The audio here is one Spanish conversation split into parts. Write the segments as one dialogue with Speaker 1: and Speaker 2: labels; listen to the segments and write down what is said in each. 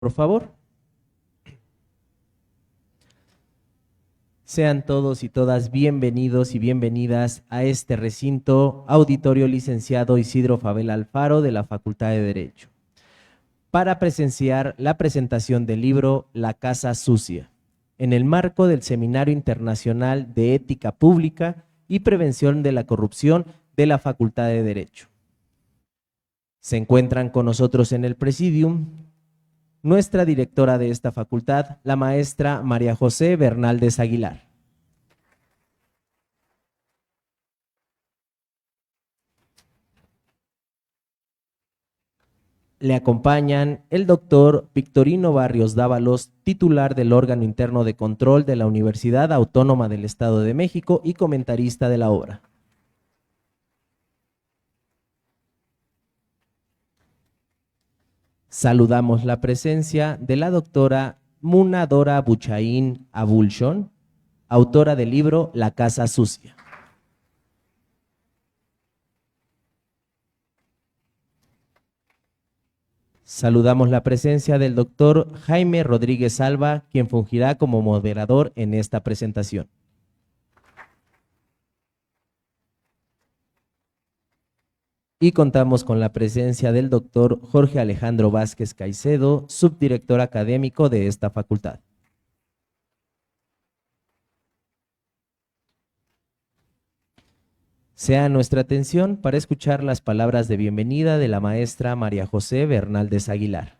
Speaker 1: Por favor. Sean todos y todas bienvenidos y bienvenidas a este recinto auditorio licenciado Isidro Fabel Alfaro de la Facultad de Derecho, para presenciar la presentación del libro La Casa Sucia, en el marco del Seminario Internacional de Ética Pública y Prevención de la Corrupción de la Facultad de Derecho. Se encuentran con nosotros en el presidium nuestra directora de esta facultad, la maestra María José Bernaldez Aguilar. Le acompañan el doctor Victorino Barrios Dávalos, titular del órgano interno de control de la Universidad Autónoma del Estado de México y comentarista de la obra. Saludamos la presencia de la doctora Muna Dora Buchaín Abulshon, autora del libro La Casa Sucia. Saludamos la presencia del doctor Jaime Rodríguez Alba, quien fungirá como moderador en esta presentación. Y contamos con la presencia del doctor Jorge Alejandro Vázquez Caicedo, subdirector académico de esta facultad. Sea nuestra atención para escuchar las palabras de bienvenida de la maestra María José Bernaldez Aguilar.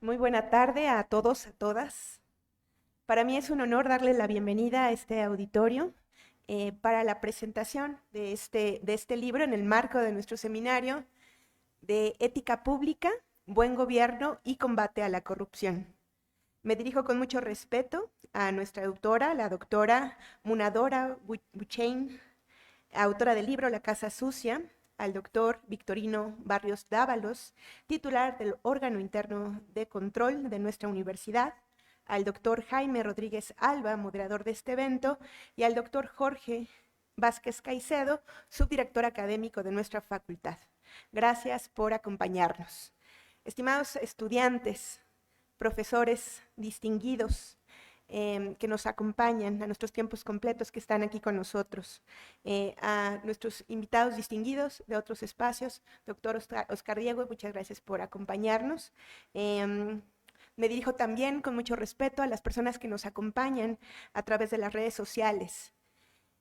Speaker 2: Muy buena tarde a todos, a todas. Para mí es un honor darles la bienvenida a este auditorio para la presentación de este libro en el marco de nuestro seminario de Ética Pública, Buen Gobierno y Combate a la Corrupción. Me dirijo con mucho respeto a nuestra autora, la doctora Muna Dora Buchaín, autora del libro La Casa Sucia, al doctor Victorino Barrios Dávalos, titular del órgano interno de control de nuestra universidad, al doctor Jaime Rodríguez Alba, moderador de este evento, y al doctor Jorge Vázquez Caicedo, subdirector académico de nuestra facultad. Gracias por acompañarnos. Estimados estudiantes, profesores distinguidos, que nos acompañan, a nuestros tiempos completos que están aquí con nosotros, a nuestros invitados distinguidos de otros espacios, doctor Oscar Diego, muchas gracias por acompañarnos. Me dirijo también con mucho respeto a las personas que nos acompañan a través de las redes sociales.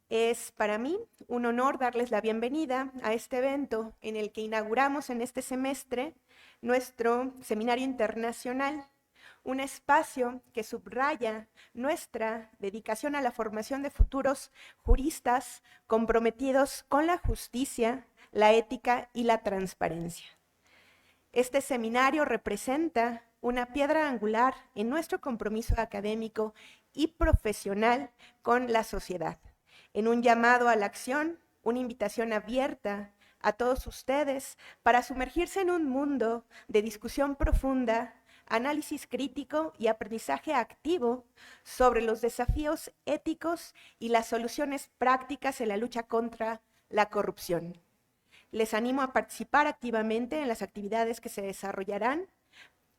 Speaker 2: Es para mí un honor darles la bienvenida a este evento en el que inauguramos en este semestre nuestro Seminario Internacional, un espacio que subraya nuestra dedicación a la formación de futuros juristas comprometidos con la justicia, la ética y la transparencia. Este seminario representa una piedra angular en nuestro compromiso académico y profesional con la sociedad, en un llamado a la acción, una invitación abierta a todos ustedes para sumergirse en un mundo de discusión profunda, análisis crítico y aprendizaje activo sobre los desafíos éticos y las soluciones prácticas en la lucha contra la corrupción. Les animo a participar activamente en las actividades que se desarrollarán,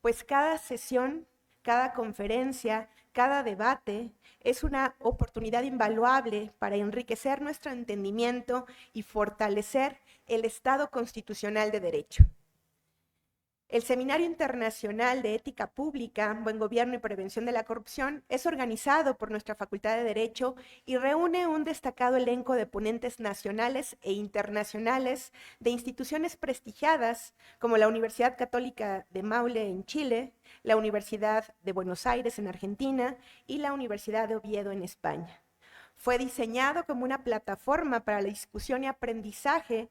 Speaker 2: pues cada sesión, cada conferencia, cada debate es una oportunidad invaluable para enriquecer nuestro entendimiento y fortalecer el Estado constitucional de Derecho. El Seminario Internacional de Ética Pública, Buen Gobierno y Prevención de la Corrupción es organizado por nuestra Facultad de Derecho y reúne un destacado elenco de ponentes nacionales e internacionales de instituciones prestigiadas como la Universidad Católica de Maule en Chile, la Universidad de Buenos Aires en Argentina y la Universidad de Oviedo en España. Fue diseñado como una plataforma para la discusión y aprendizaje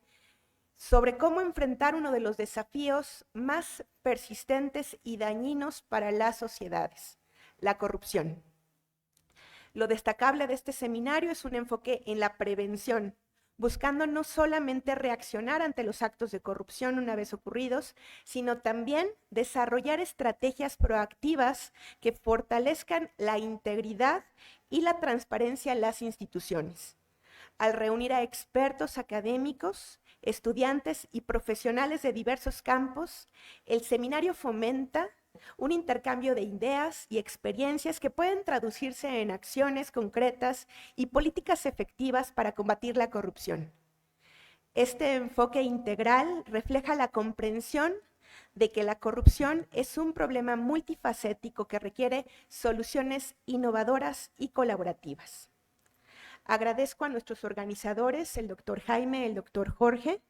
Speaker 2: sobre cómo enfrentar uno de los desafíos más persistentes y dañinos para las sociedades, la corrupción. Lo destacable de este seminario es un enfoque en la prevención, buscando no solamente reaccionar ante los actos de corrupción una vez ocurridos, sino también desarrollar estrategias proactivas que fortalezcan la integridad y la transparencia en las instituciones. al reunir a expertos académicos, estudiantes y profesionales de diversos campos, el seminario fomenta un intercambio de ideas y experiencias que pueden traducirse en acciones concretas y políticas efectivas para combatir la corrupción. Este enfoque integral refleja la comprensión de que la corrupción es un problema multifacético que requiere soluciones innovadoras y colaborativas. Agradezco a nuestros organizadores, el doctor Jaime, el doctor Jorge,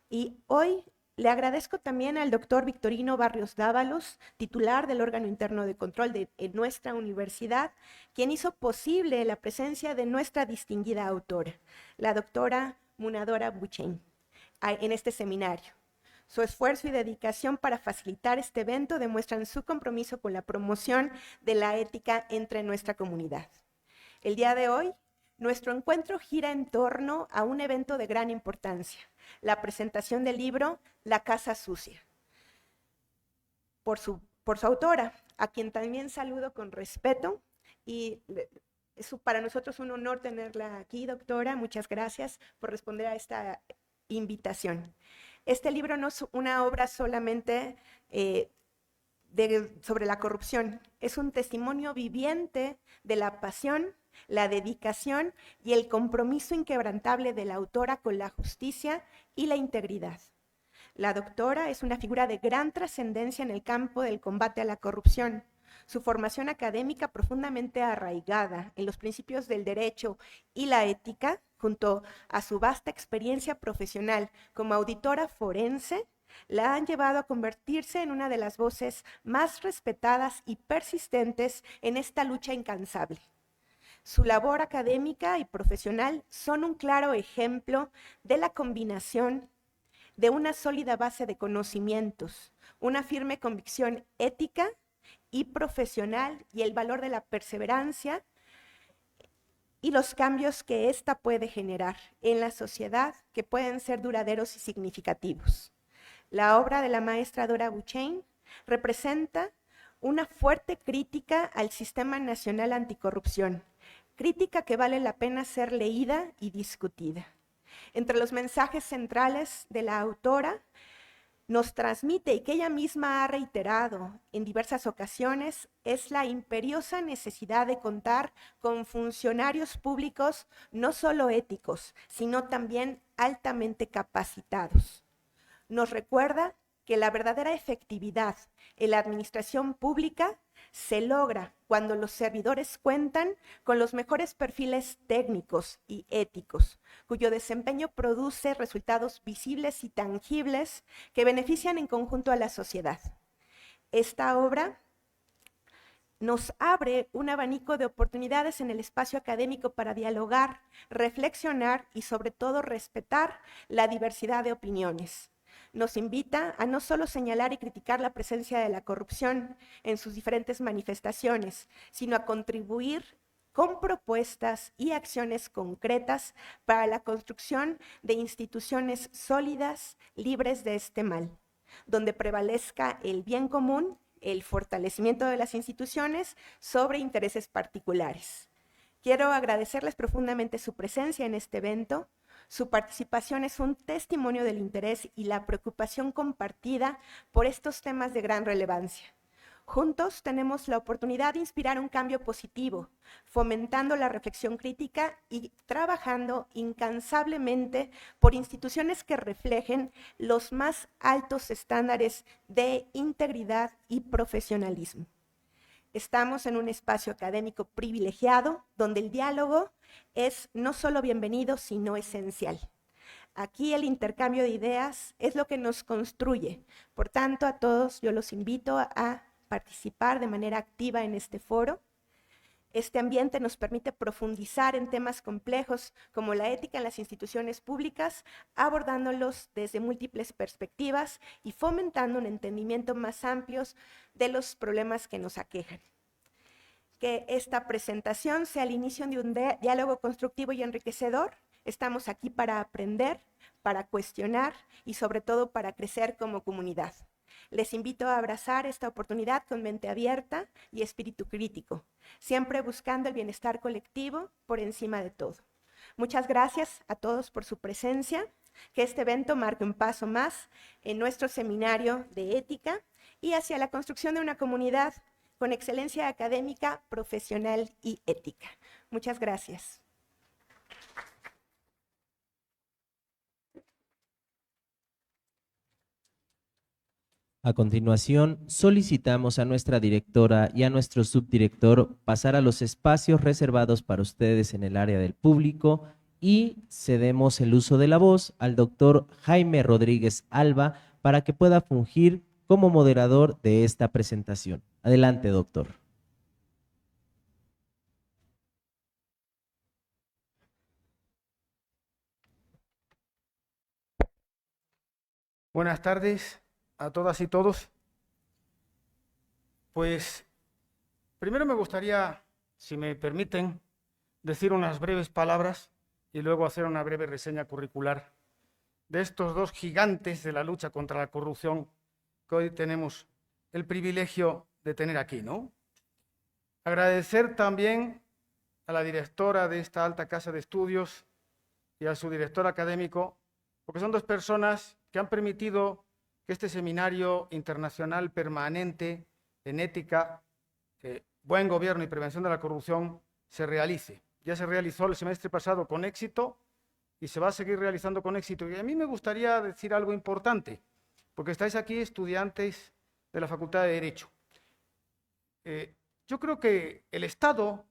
Speaker 2: y hoy le agradezco también al doctor Victorino Barrios Dávalos, titular del órgano interno de control de nuestra universidad, quien hizo posible la presencia de nuestra distinguida autora, la doctora Munadora Buchain, en este seminario. Su esfuerzo y dedicación para facilitar este evento demuestran su compromiso con la promoción de la ética entre nuestra comunidad. El día de hoy, nuestro encuentro gira en torno a un evento de gran importancia, la presentación del libro La Casa Sucia, por su autora, a quien también saludo con respeto, y es para nosotros un honor tenerla aquí, doctora. Muchas gracias por responder a esta invitación. Este libro no es una obra solamente sobre la corrupción, es un testimonio viviente de la pasión, la dedicación y el compromiso inquebrantable de la autora con la justicia y la integridad. La doctora es una figura de gran trascendencia en el campo del combate a la corrupción. Su formación académica profundamente arraigada en los principios del derecho y la ética, junto a su vasta experiencia profesional como auditora forense, la han llevado a convertirse en una de las voces más respetadas y persistentes en esta lucha incansable. Su labor académica y profesional son un claro ejemplo de la combinación de una sólida base de conocimientos, una firme convicción ética y profesional y el valor de la perseverancia y los cambios que ésta puede generar en la sociedad que pueden ser duraderos y significativos. La obra de la maestra Dora Buchain representa una fuerte crítica al Sistema Nacional Anticorrupción, crítica que vale la pena ser leída y discutida. Entre los mensajes centrales de la autora, nos transmite y que ella misma ha reiterado en diversas ocasiones es la imperiosa necesidad de contar con funcionarios públicos no solo éticos, sino también altamente capacitados. Nos recuerda que la verdadera efectividad en la administración pública se logra cuando los servidores cuentan con los mejores perfiles técnicos y éticos, cuyo desempeño produce resultados visibles y tangibles que benefician en conjunto a la sociedad. Esta obra nos abre un abanico de oportunidades en el espacio académico para dialogar, reflexionar y sobre todo respetar la diversidad de opiniones. Nos invita a no solo señalar y criticar la presencia de la corrupción en sus diferentes manifestaciones, sino a contribuir con propuestas y acciones concretas para la construcción de instituciones sólidas, libres de este mal, donde prevalezca el bien común, el fortalecimiento de las instituciones sobre intereses particulares. Quiero agradecerles profundamente su presencia en este evento. Su participación es un testimonio del interés y la preocupación compartida por estos temas de gran relevancia. Juntos tenemos la oportunidad de inspirar un cambio positivo, fomentando la reflexión crítica y trabajando incansablemente por instituciones que reflejen los más altos estándares de integridad y profesionalismo. Estamos en un espacio académico privilegiado donde el diálogo es no solo bienvenido, sino esencial. Aquí el intercambio de ideas es lo que nos construye. Por tanto, a todos yo los invito a participar de manera activa en este foro. Este ambiente nos permite profundizar en temas complejos como la ética en las instituciones públicas, abordándolos desde múltiples perspectivas y fomentando un entendimiento más amplio de los problemas que nos aquejan. Que esta presentación sea el inicio de un diálogo constructivo y enriquecedor. Estamos aquí para aprender, para cuestionar y sobre todo para crecer como comunidad. Les invito a abrazar esta oportunidad con mente abierta y espíritu crítico, siempre buscando el bienestar colectivo por encima de todo. Muchas gracias a todos por su presencia. Que este evento marque un paso más en nuestro seminario de ética y hacia la construcción de una comunidad con excelencia académica, profesional y ética. Muchas gracias.
Speaker 1: A continuación, solicitamos a nuestra directora y a nuestro subdirector pasar a los espacios reservados para ustedes en el área del público y cedemos el uso de la voz al doctor Jaime Rodríguez Alba para que pueda fungir como moderador de esta presentación. Adelante, doctor.
Speaker 3: Buenas tardes a todas y todos. Pues primero me gustaría, si me permiten, decir unas breves palabras y luego hacer una breve reseña curricular de estos dos gigantes de la lucha contra la corrupción que hoy tenemos el privilegio de tener aquí, ¿no? Agradecer también a la directora de esta alta casa de estudios y a su director académico, porque son dos personas que han permitido que este seminario internacional permanente en ética, buen gobierno y prevención de la corrupción se realice. Ya se realizó el semestre pasado con éxito y se va a seguir realizando con éxito. Y a mí me gustaría decir algo importante, porque estáis aquí estudiantes de la Facultad de Derecho. Yo creo que el Estado,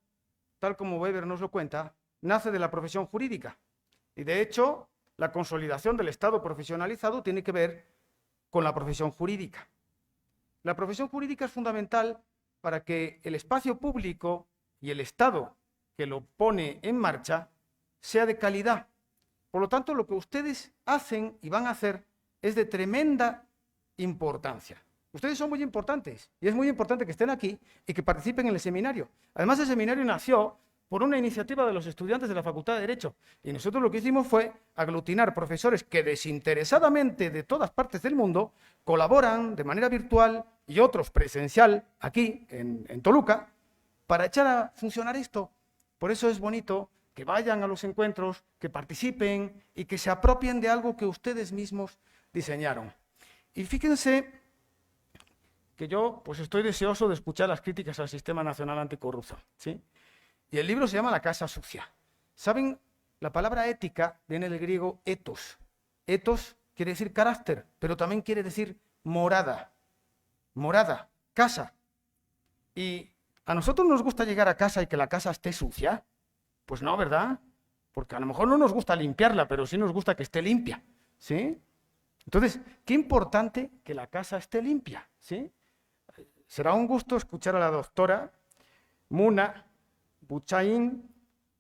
Speaker 3: tal como Weber nos lo cuenta, nace de la profesión jurídica. Y de hecho, la consolidación del Estado profesionalizado tiene que ver con la profesión jurídica. La profesión jurídica es fundamental para que el espacio público y el Estado que lo pone en marcha sea de calidad. Por lo tanto, lo que ustedes hacen y van a hacer es de tremenda importancia. Ustedes son muy importantes y es muy importante que estén aquí y que participen en el seminario. Además, el seminario nació por una iniciativa de los estudiantes de la Facultad de Derecho y nosotros lo que hicimos fue aglutinar profesores que desinteresadamente de todas partes del mundo colaboran de manera virtual y otros presencial aquí en Toluca para echar a funcionar esto. Por eso es bonito que vayan a los encuentros, que participen y que se apropien de algo que ustedes mismos diseñaron. Y fíjense que yo pues estoy deseoso de escuchar las críticas al Sistema Nacional Anticorrupción, ¿sí? Y el libro se llama La Casa Sucia. ¿Saben? La palabra ética viene del griego ethos. Ethos quiere decir carácter, pero también quiere decir morada. Morada, casa. Y a nosotros nos gusta llegar a casa y que la casa esté sucia. Pues no, ¿verdad? Porque a lo mejor no nos gusta limpiarla, pero sí nos gusta que esté limpia, ¿sí? Entonces, qué importante que la casa esté limpia, ¿sí? Será un gusto escuchar a la doctora Muna Buchaín,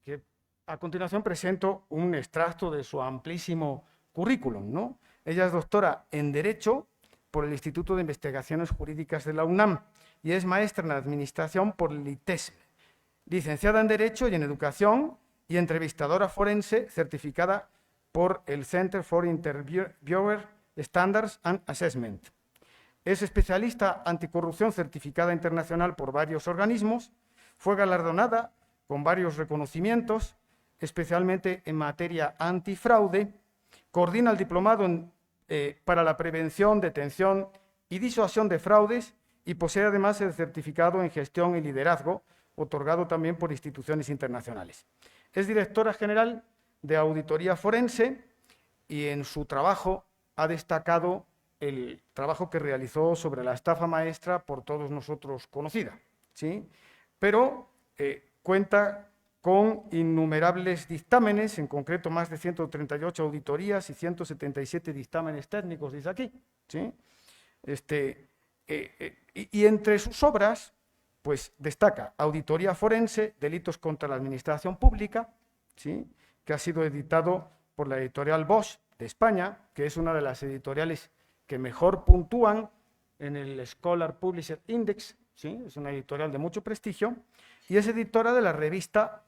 Speaker 3: que a continuación presento un extracto de su amplísimo currículum, ¿no? Ella es doctora en Derecho por el Instituto de Investigaciones Jurídicas de la UNAM y es maestra en Administración por el ITESM, licenciada en Derecho y en Educación y entrevistadora forense certificada por el Center for Interviewer Standards and Assessment. Es especialista anticorrupción certificada internacional por varios organismos, fue galardonada con varios reconocimientos, especialmente en materia antifraude, coordina el diplomado para la prevención, detención y disuasión de fraudes y posee además el certificado en gestión y liderazgo, otorgado también por instituciones internacionales. Es directora general de Auditoría Forense y en su trabajo ha destacado el trabajo que realizó sobre la estafa maestra por todos nosotros conocida, ¿sí? Pero cuenta con innumerables dictámenes, en concreto más de 138 auditorías y 177 dictámenes técnicos, dice aquí, ¿sí? Y entre sus obras, pues destaca Auditoría Forense, Delitos contra la Administración Pública, ¿sí? Que ha sido editado por la editorial Bosch de España, que es una de las editoriales que mejor puntúan en el Scholar Publisher Index, ¿sí? Es una editorial de mucho prestigio, y es editora de la revista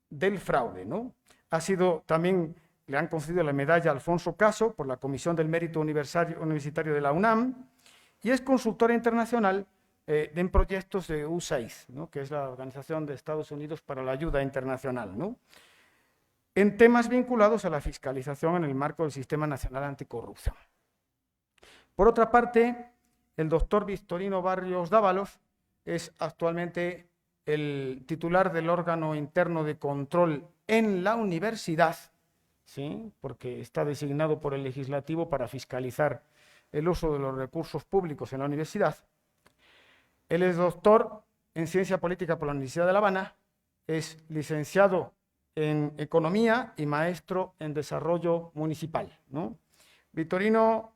Speaker 3: del fraude, ¿no? Ha sido también, le han concedido la medalla Alfonso Caso por la Comisión del Mérito Universitario de la UNAM, y es consultora internacional en proyectos de USAID, ¿no? Que es la Organización de Estados Unidos para la Ayuda Internacional, ¿no? en temas vinculados a la fiscalización en el marco del Sistema Nacional Anticorrupción. Por otra parte, el doctor Victorino Barrios Dávalos es actualmente el titular del órgano interno de control en la universidad, ¿sí? Porque está designado por el legislativo para fiscalizar el uso de los recursos públicos en la universidad. Él es doctor en Ciencia Política por la Universidad de La Habana, es licenciado en Economía y maestro en Desarrollo Municipal, ¿no? Victorino,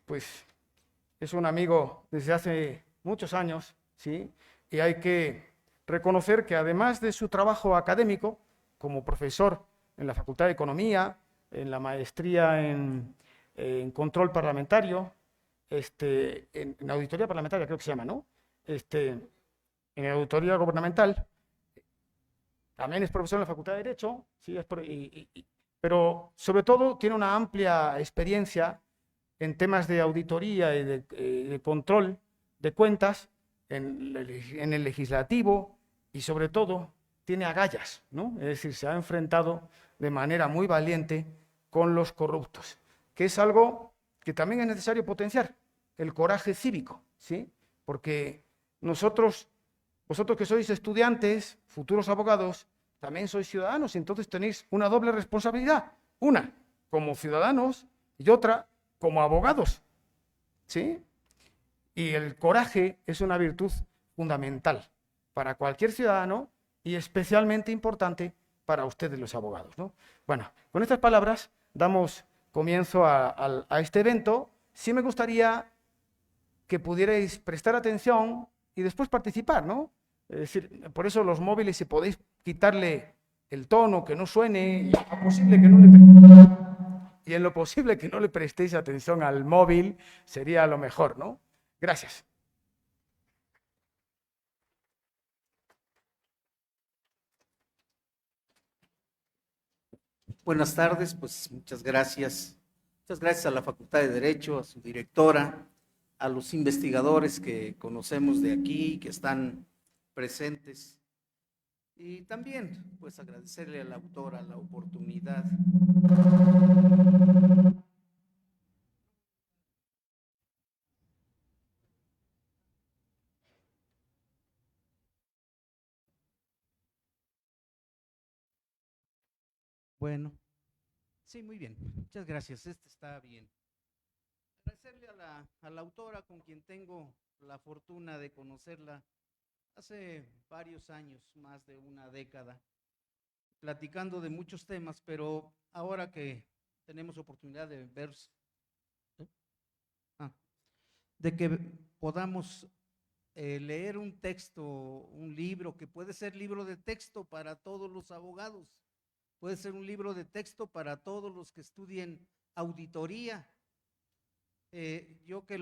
Speaker 3: pues, es un amigo desde hace muchos años, ¿sí? Y hay que reconocer que además de su trabajo académico como profesor en la Facultad de Economía, en la maestría en control parlamentario, en auditoría parlamentaria creo que se llama, ¿no? En auditoría gubernamental, también es profesor en la Facultad de Derecho, ¿sí? Pero sobre todo tiene una amplia experiencia en temas de auditoría y de control de cuentas en el legislativo y sobre todo tiene agallas, ¿no? Es decir, se ha enfrentado de manera muy valiente con los corruptos, que es algo que también es necesario potenciar, el coraje cívico, ¿sí? Porque vosotros que sois estudiantes, futuros abogados, también sois ciudadanos, y entonces tenéis una doble responsabilidad, una como ciudadanos y otra como abogados, ¿sí? Y el coraje es una virtud fundamental para cualquier ciudadano y especialmente importante para ustedes los abogados, ¿no? Bueno, con estas palabras damos comienzo a este evento. Sí me gustaría que pudierais prestar atención y después participar, ¿no? Es decir, por eso los móviles, si podéis quitarle el tono, que no suene, y en lo posible que no le prestéis atención al móvil, sería lo mejor, ¿no? Gracias.
Speaker 4: Buenas tardes, pues muchas gracias. Muchas gracias a la Facultad de Derecho, a su directora, a los investigadores que conocemos de aquí, que están presentes. Y también, pues agradecerle a la autora la oportunidad. Bueno, sí, muy bien. Muchas gracias. Este está bien. Agradecerle a la autora con quien tengo la fortuna de conocerla hace varios años, más de una década, platicando de muchos temas, pero ahora que tenemos oportunidad de ver, de que podamos leer un texto, un libro, que puede ser libro de texto para todos los abogados, puede ser un libro de texto para todos los que estudien auditoría. Yo que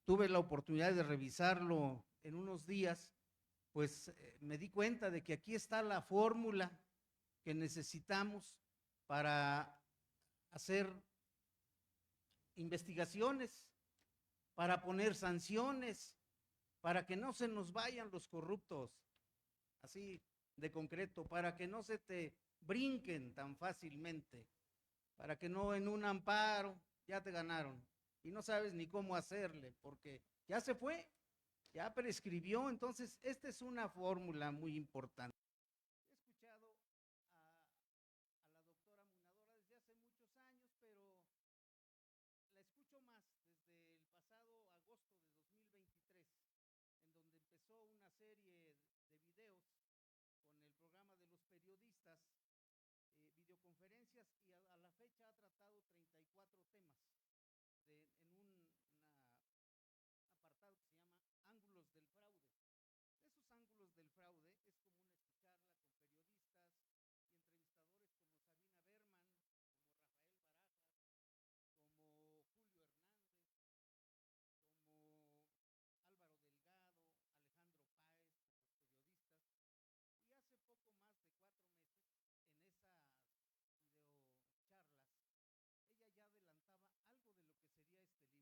Speaker 4: tuve la oportunidad de revisarlo en unos días, pues me di cuenta de que aquí está la fórmula que necesitamos para hacer investigaciones, para poner sanciones, para que no se nos vayan los corruptos, así de concreto, para que no se te brinquen tan fácilmente, para que no en un amparo ya te ganaron y no sabes ni cómo hacerle, porque ya se fue, ya prescribió. Entonces, esta es una fórmula muy importante. He escuchado a la doctora Munadora desde hace muchos años, pero la escucho más desde el pasado agosto de 2023, en donde empezó una serie de videos con el programa de los periodistas, videoconferencias, y a la fecha ha tratado 34 temas en un apartado que se llama Ángulos del Fraude. Esos ángulos del fraude es común escucharla con periodistas y entrevistadores como Sabina Berman, como Rafael Barajas, como Julio Hernández, como Álvaro Delgado, Alejandro Páez, otros periodistas. Y hace poco más de 4 meses, en esas videocharlas, ella ya adelantaba algo de lo que sería este libro.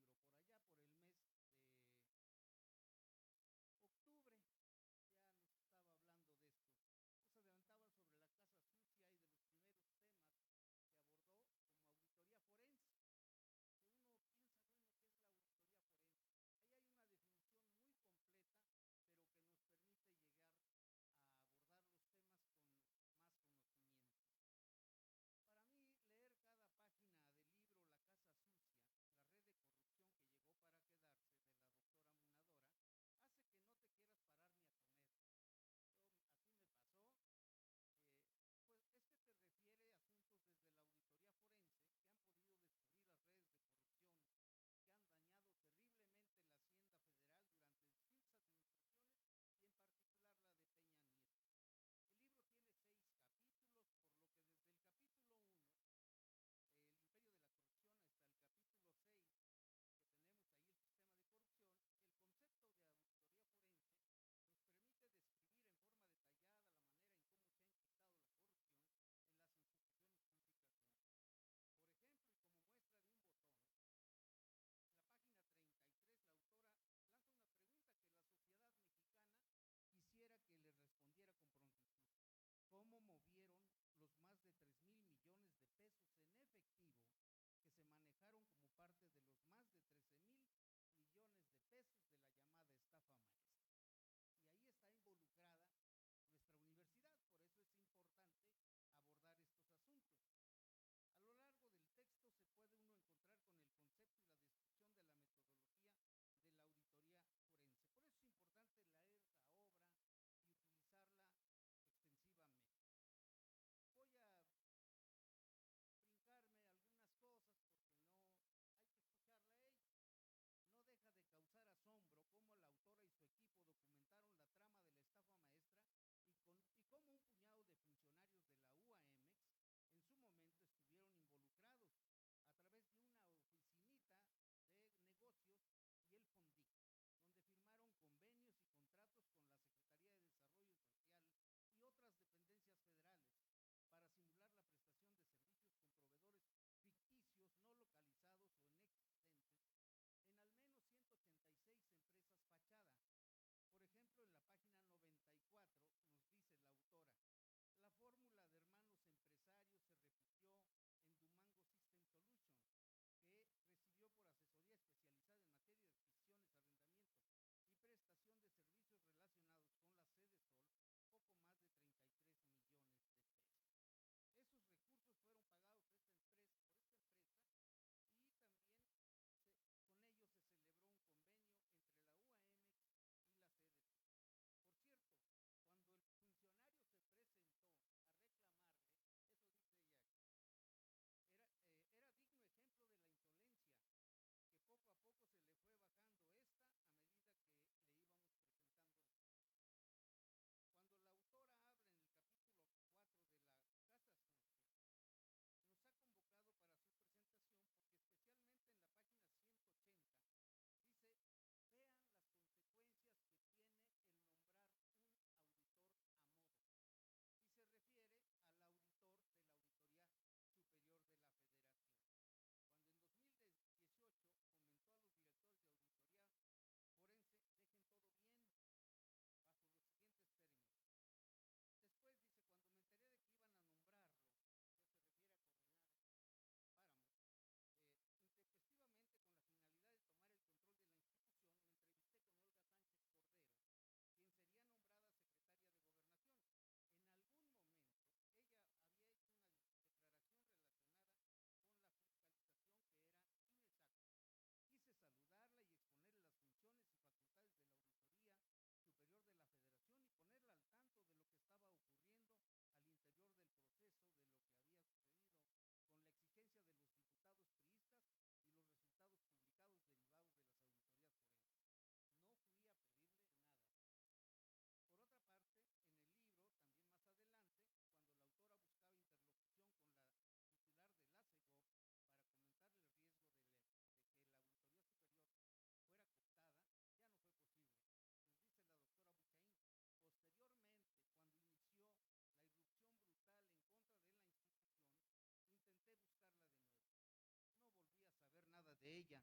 Speaker 4: ella.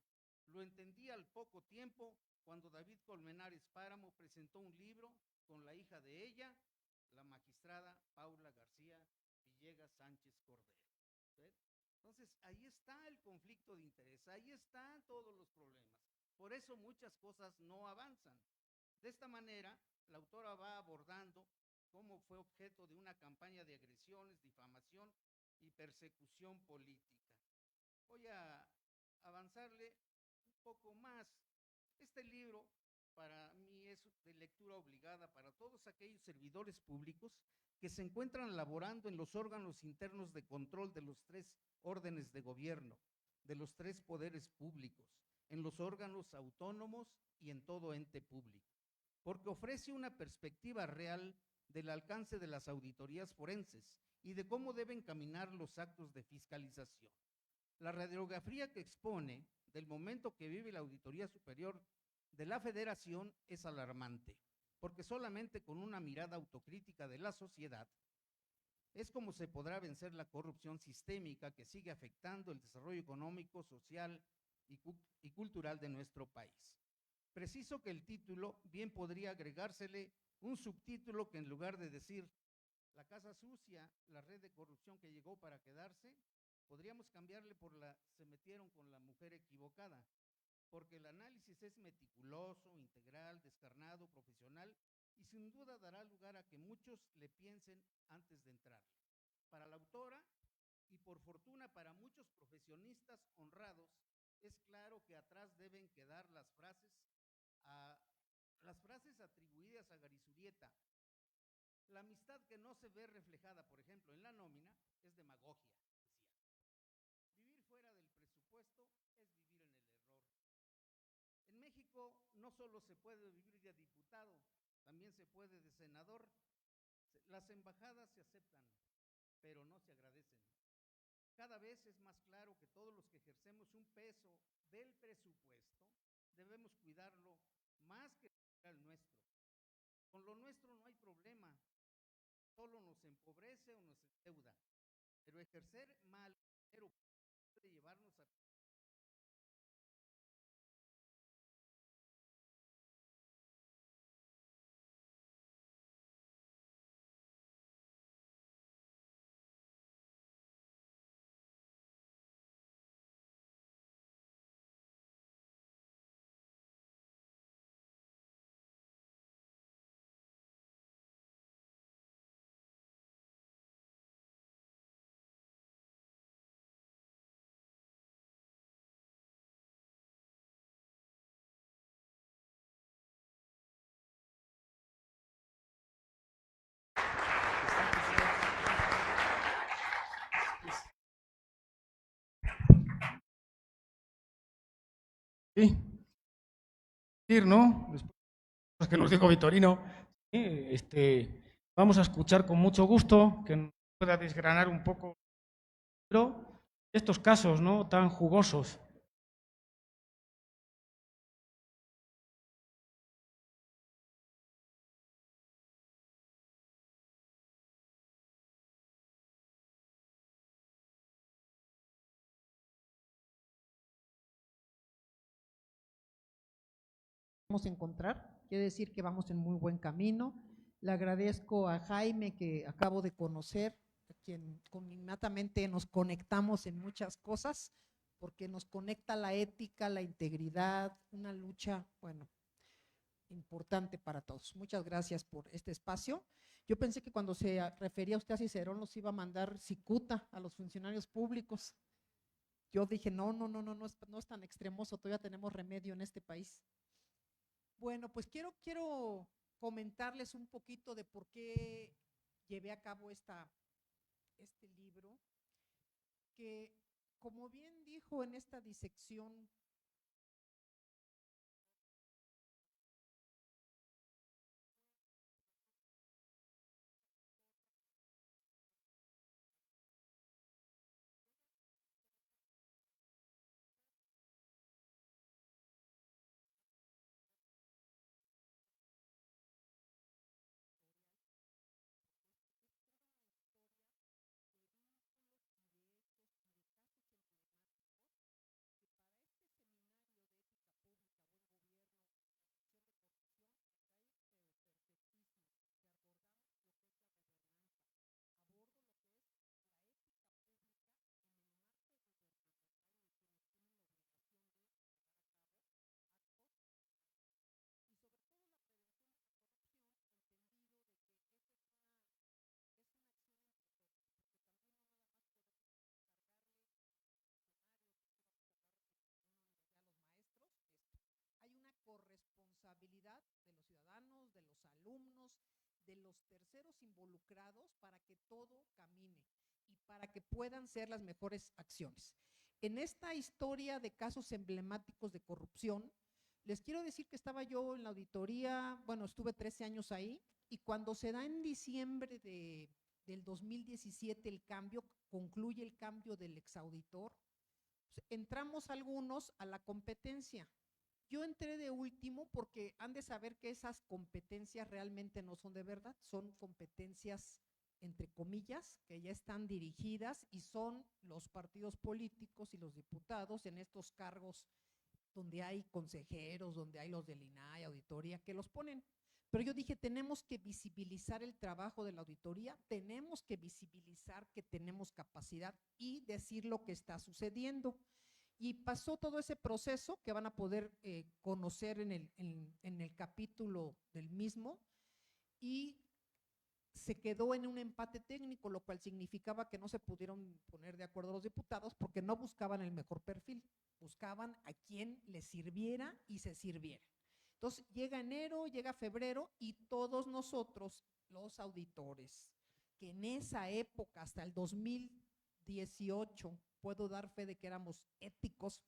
Speaker 4: Lo entendí al poco tiempo cuando David Colmenares Páramo presentó un libro con la hija de ella, la magistrada Paula García Villegas Sánchez Cordero. ¿Ven? Entonces, ahí está el conflicto de interés, ahí están todos los problemas. Por eso muchas cosas no avanzan. De esta manera, la autora va abordando cómo fue objeto de una campaña de agresiones, difamación y persecución política. Voy a avanzarle un poco más. Este libro para mí es de lectura obligada para todos aquellos servidores públicos que se encuentran laborando en los órganos internos de control de los 3 órdenes de gobierno, de los 3 poderes públicos, en los órganos autónomos y en todo ente público, porque ofrece una perspectiva real del alcance de las auditorías forenses y de cómo deben caminar los actos de fiscalización. La radiografía que expone del momento que vive la Auditoría Superior de la Federación es alarmante, porque solamente con una mirada autocrítica de la sociedad es como se podrá vencer la corrupción sistémica que sigue afectando el desarrollo económico, social y cultural de nuestro país. Preciso que el título bien podría agregársele un subtítulo que en lugar de decir la casa sucia, la red de corrupción que llegó para quedarse, podríamos cambiarle por se metieron con la mujer equivocada, porque el análisis es meticuloso, integral, descarnado, profesional y sin duda dará lugar a que muchos le piensen antes de entrar. Para la autora y por fortuna para muchos profesionistas honrados, es claro que atrás deben quedar las frases atribuidas a Garizurieta. La amistad que no se ve reflejada, por ejemplo, en la nómina, es demagogia, decía. Vivir fuera del presupuesto es vivir en el error. En México no solo se puede vivir de diputado, también se puede de senador. Las embajadas se aceptan, pero no se agradecen. Cada vez es más claro que todos los que ejercemos un peso del presupuesto debemos cuidarlo más que el nuestro. Con lo nuestro no hay problema, solo nos empobrece o nos endeuda, pero ejercer mal dinero puede llevarnos a
Speaker 3: Sí, ¿no? Después de lo que nos dijo Vitorino, vamos a escuchar con mucho gusto que nos pueda desgranar un poco estos casos, ¿no?, tan jugosos.
Speaker 5: Encontrar, quiere decir que vamos en muy buen camino. Le agradezco a Jaime, que acabo de conocer, a quien inmediatamente nos conectamos en muchas cosas, porque nos conecta la ética, la integridad, una lucha, bueno, importante para todos. Muchas gracias por este espacio. Yo pensé que cuando se refería usted a Cicerón los iba a mandar cicuta a los funcionarios públicos. Yo dije, no es tan extremoso, todavía tenemos remedio en este país. Bueno, pues quiero comentarles un poquito de por qué llevé a cabo este libro, que como bien dijo en esta disección, de los terceros involucrados para que todo camine y para que puedan ser las mejores acciones. En esta historia de casos emblemáticos de corrupción, les quiero decir que estaba yo en la auditoría, bueno, estuve 13 años ahí, y cuando se da en diciembre del 2017 el cambio, concluye el cambio del exauditor, pues entramos algunos a la competencia. Yo entré de último porque han de saber que esas competencias realmente no son de verdad, son competencias entre comillas, que ya están dirigidas y son los partidos políticos y los diputados en estos cargos donde hay consejeros, donde hay los del INAI, auditoría, que los ponen. Pero yo dije, tenemos que visibilizar el trabajo de la auditoría, tenemos que visibilizar que tenemos capacidad y decir lo que está sucediendo. Y pasó todo ese proceso que van a poder conocer en el capítulo del mismo, y se quedó en un empate técnico, lo cual significaba que no se pudieron poner de acuerdo los diputados porque no buscaban el mejor perfil, buscaban a quien les sirviera y se sirviera. Entonces llega enero, llega febrero y todos nosotros, los auditores, que en esa época hasta el 2018 puedo dar fe de que éramos éticos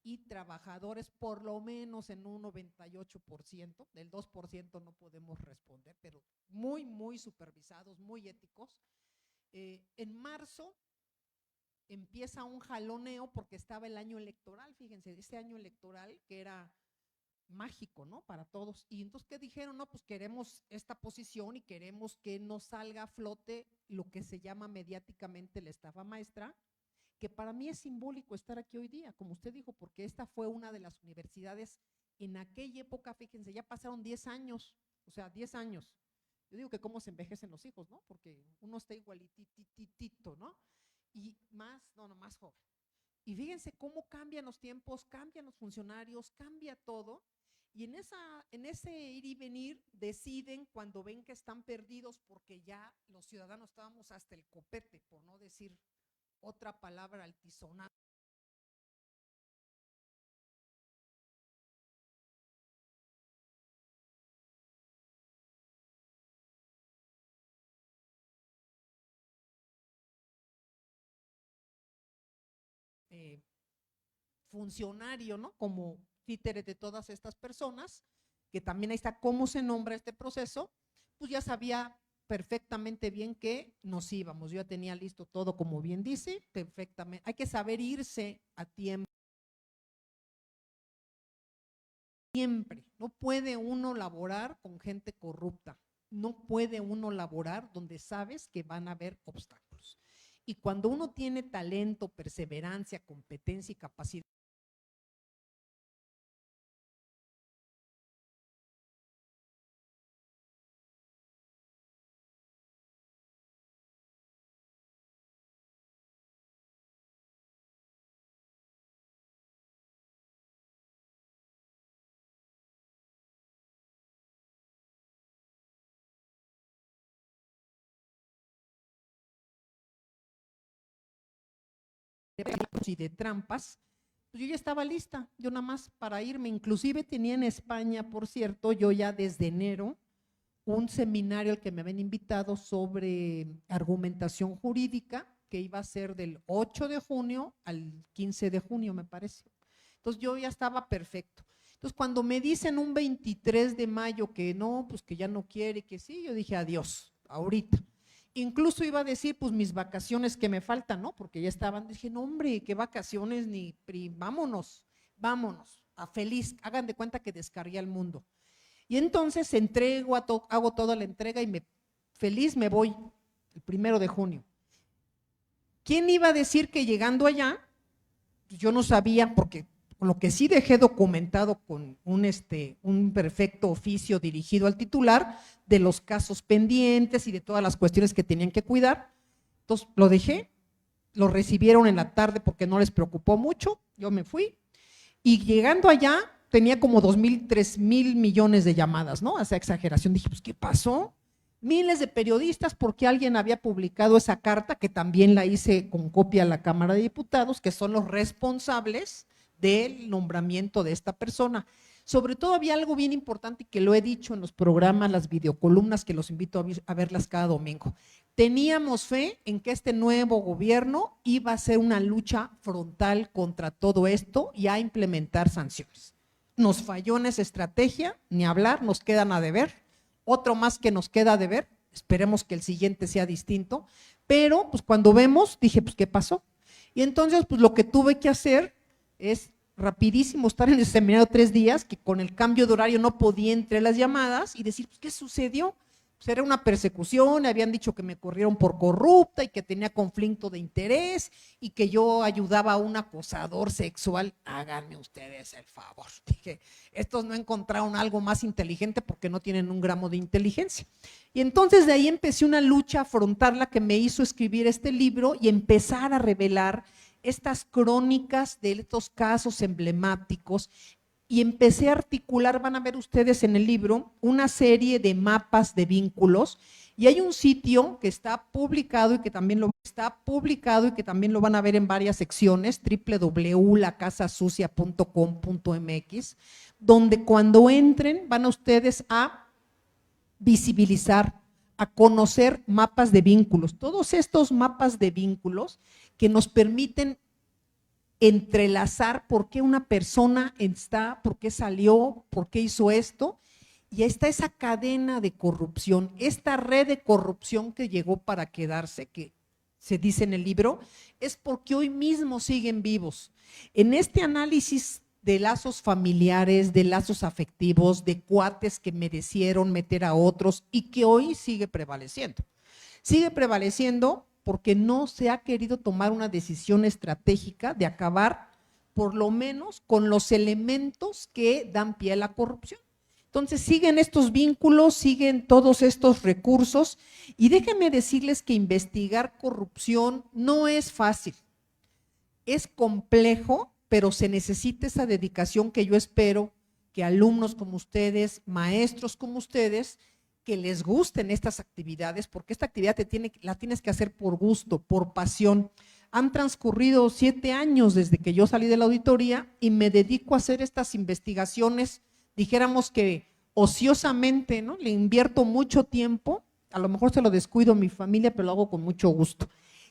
Speaker 5: y trabajadores, por lo menos en un 98%, del 2% no podemos responder, pero muy, muy supervisados, muy éticos. En marzo empieza un jaloneo porque estaba el año electoral, fíjense, ese año electoral que era mágico, ¿no? Para todos. Y entonces, ¿qué dijeron? No, pues queremos esta posición y queremos que nos salga a flote lo que se llama mediáticamente la estafa maestra, que para mí es simbólico estar aquí hoy día, como usted dijo, porque esta fue una de las universidades en aquella época, fíjense, ya pasaron 10 años, o sea, 10 años. Yo digo que cómo se envejecen los hijos, ¿no? Porque uno está igualititito, ¿no? Y más, no, más joven. Y fíjense cómo cambian los tiempos, cambian los funcionarios, cambia todo. Y en ese ir y venir deciden, cuando ven que están perdidos, porque ya los ciudadanos estábamos hasta el copete, por no decir otra palabra altisonante. Funcionario, ¿no? Como títere de todas estas personas, que también ahí está cómo se nombra este proceso, pues ya sabía perfectamente bien que nos íbamos. Yo ya tenía listo todo, como bien dice, perfectamente. Hay que saber irse a tiempo. Siempre. No puede uno laborar con gente corrupta. No puede uno laborar donde sabes que van a haber obstáculos. Y cuando uno tiene talento, perseverancia, competencia y capacidad, y de trampas, pues yo ya estaba lista, yo nada más para irme. Inclusive tenía en España, por cierto, yo ya desde enero, un seminario al que me habían invitado sobre argumentación jurídica, que iba a ser del 8 de junio al 15 de junio, me parece. Entonces yo ya estaba perfecto. Entonces cuando me dicen un 23 de mayo que no, pues que ya no quiere, que sí, yo dije adiós, ahorita. Incluso iba a decir, pues mis vacaciones que me faltan, ¿no? Porque ya estaban, dije, no hombre, qué vacaciones, vámonos, a feliz, hagan de cuenta que descargué al mundo. Y entonces entrego, hago toda la entrega y feliz me voy el 1 de junio. ¿Quién iba a decir que llegando allá, pues yo no sabía, porque lo que sí dejé documentado con un perfecto oficio dirigido al titular de los casos pendientes y de todas las cuestiones que tenían que cuidar. Entonces lo dejé, lo recibieron en la tarde porque no les preocupó mucho, yo me fui y llegando allá tenía como 2,000, 3,000 millones de llamadas, ¿no? Esa exageración, dije, pues ¿qué pasó? Miles de periodistas porque alguien había publicado esa carta, que también la hice con copia a la Cámara de Diputados, que son los responsables del nombramiento de esta persona. Sobre todo había algo bien importante que lo he dicho en los programas, las videocolumnas, que los invito a verlas cada domingo. Teníamos fe en que este nuevo gobierno iba a hacer una lucha frontal contra todo esto y a implementar sanciones. Nos falló en esa estrategia, ni hablar, nos quedan a deber. Otro más que nos queda a deber, esperemos que el siguiente sea distinto, pero pues cuando vemos, dije, pues ¿qué pasó? Y entonces pues lo que tuve que hacer es rapidísimo estar en el seminario 3 días, que con el cambio de horario no podía entre las llamadas y decir, pues, ¿qué sucedió? Pues era una persecución, habían dicho que me corrieron por corrupta y que tenía conflicto de interés y que yo ayudaba a un acosador sexual. Háganme ustedes el favor. Dije, estos no encontraron algo más inteligente porque no tienen un gramo de inteligencia. Y entonces de ahí empecé una lucha a afrontar la que me hizo escribir este libro y empezar a revelar estas crónicas de estos casos emblemáticos y empecé a articular, van a ver ustedes en el libro, una serie de mapas de vínculos y hay un sitio que está publicado y que también lo van a ver en varias secciones, www.lacasasucia.com.mx, donde cuando entren van a ustedes a visibilizar, a conocer mapas de vínculos, todos estos mapas de vínculos que nos permiten entrelazar por qué una persona está, por qué salió, por qué hizo esto, y está esa cadena de corrupción, esta red de corrupción que llegó para quedarse, que se dice en el libro, es porque hoy mismo siguen vivos. En este análisis de lazos familiares, de lazos afectivos, de cuates que merecieron meter a otros y que hoy sigue prevaleciendo. Sigue prevaleciendo porque no se ha querido tomar una decisión estratégica de acabar por lo menos con los elementos que dan pie a la corrupción. Entonces siguen estos vínculos, siguen todos estos recursos y déjenme decirles que investigar corrupción no es fácil, es complejo, pero se necesita esa dedicación que yo espero que alumnos como ustedes, maestros como ustedes, que les gusten estas actividades, porque esta actividad la tienes que hacer por gusto, por pasión. Han transcurrido 7 años desde que yo salí de la auditoría y me dedico a hacer estas investigaciones, dijéramos que ociosamente, ¿no? Le invierto mucho tiempo, a lo mejor se lo descuido a mi familia, pero lo hago con mucho gusto.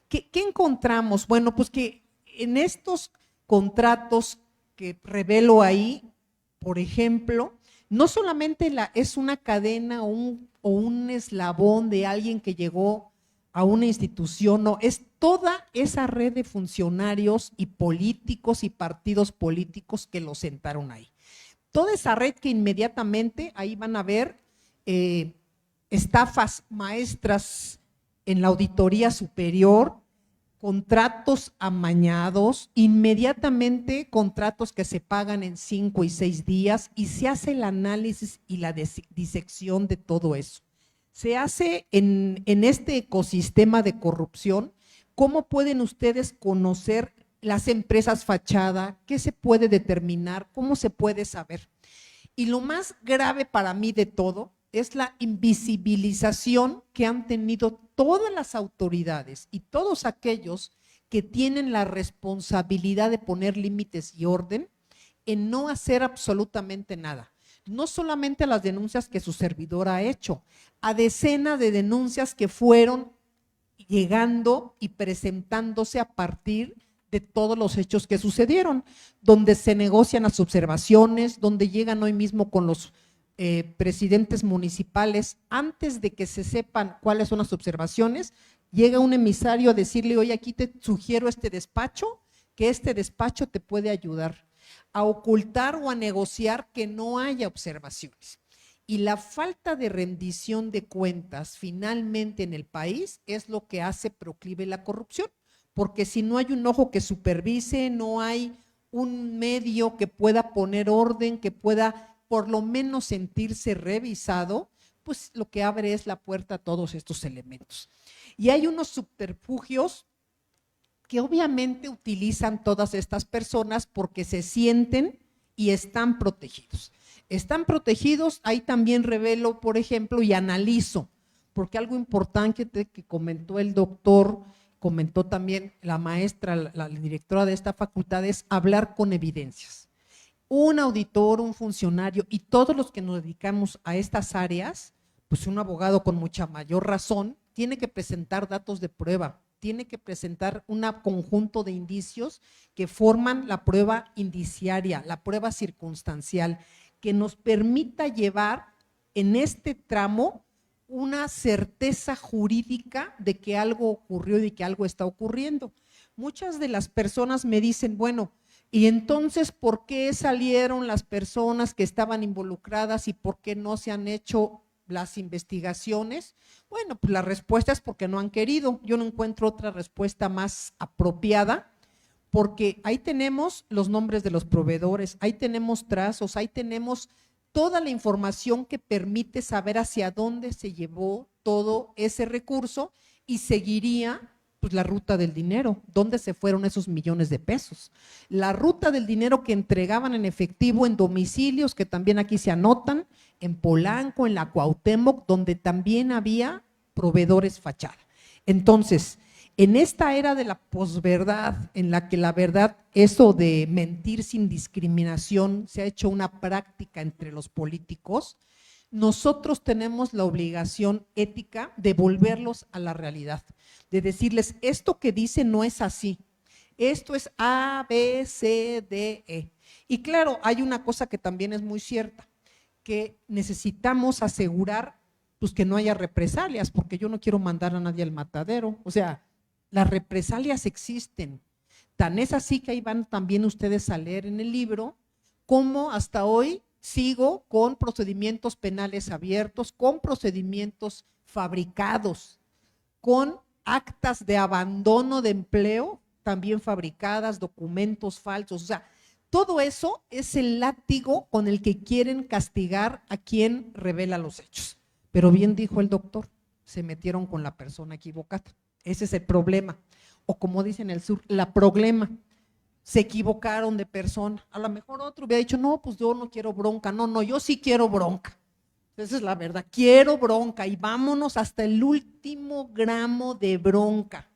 Speaker 5: ¿Qué encontramos? Bueno, pues que en estos contratos que revelo ahí, por ejemplo, no solamente es una cadena o un eslabón de alguien que llegó a una institución, no, es toda esa red de funcionarios y políticos y partidos políticos que lo sentaron ahí. Toda esa red que inmediatamente ahí van a ver estafas maestras en la auditoría superior, contratos amañados, inmediatamente contratos que se pagan en 5 y 6 días y se hace el análisis y la disección de todo eso. Se hace en este ecosistema de corrupción, ¿cómo pueden ustedes conocer las empresas fachada? ¿Qué se puede determinar? ¿Cómo se puede saber? Y lo más grave para mí de todo es la invisibilización que han tenido todas las autoridades y todos aquellos que tienen la responsabilidad de poner límites y orden en no hacer absolutamente nada. No solamente a las denuncias que su servidor ha hecho, a decenas de denuncias que fueron llegando y presentándose a partir de todos los hechos que sucedieron, donde se negocian las observaciones, donde llegan hoy mismo con los presidentes municipales, antes de que se sepan cuáles son las observaciones, llega un emisario a decirle, oye, aquí te sugiero este despacho, que este despacho te puede ayudar a ocultar o a negociar que no haya observaciones. Y la falta de rendición de cuentas finalmente en el país es lo que hace proclive la corrupción, porque si no hay un ojo que supervise, no hay un medio que pueda poner orden, que pueda por lo menos sentirse revisado, pues lo que abre es la puerta a todos estos elementos. Y hay unos subterfugios que obviamente utilizan todas estas personas porque se sienten y están protegidos. Están protegidos, ahí también revelo, por ejemplo, y analizo, porque algo importante que comentó el doctor, comentó también la maestra, la directora de esta facultad, es hablar con evidencias. un auditor, un funcionario y todos los que nos dedicamos a estas áreas, pues un abogado con mucha mayor razón tiene que presentar datos de prueba, tiene que presentar un conjunto de indicios que forman la prueba indiciaria, la prueba circunstancial, que nos permita llevar en este tramo una certeza jurídica de que algo ocurrió y de que algo está ocurriendo. Muchas de las personas me dicen, bueno, y entonces, ¿por qué salieron las personas que estaban involucradas y por qué no se han hecho las investigaciones? Bueno, pues la respuesta es porque no han querido. Yo no encuentro otra respuesta más apropiada, porque ahí tenemos los nombres de los proveedores, ahí tenemos trazos, ahí tenemos toda la información que permite saber hacia dónde se llevó todo ese recurso y seguiría pues la ruta del dinero, dónde se fueron esos millones de pesos. La ruta del dinero que entregaban en efectivo en domicilios, que también aquí se anotan, en Polanco, en la Cuauhtémoc, donde también había proveedores fachada. Entonces, en esta era de la posverdad, en la que la verdad, eso de mentir sin discriminación se ha hecho una práctica entre los políticos, nosotros tenemos la obligación ética de volverlos a la realidad, de decirles, esto que dice no es así, esto es A, B, C, D, E. Y claro, hay una cosa que también es muy cierta, que necesitamos asegurar pues, que no haya represalias, porque yo no quiero mandar a nadie al matadero, o sea, las represalias existen. Tan es así que ahí van también ustedes a leer en el libro cómo hasta hoy sigo con procedimientos penales abiertos, con procedimientos fabricados, con actas de abandono de empleo también fabricadas, documentos falsos. O sea, todo eso es el látigo con el que quieren castigar a quien revela los hechos. Pero bien dijo el doctor, se metieron con la persona equivocada. Ese es el problema, o como dicen en el sur, la problema, se equivocaron de persona. A lo mejor otro hubiera dicho, no, pues yo no quiero bronca, no, yo sí quiero bronca. Esa es la verdad, quiero bronca y vámonos hasta el último gramo de bronca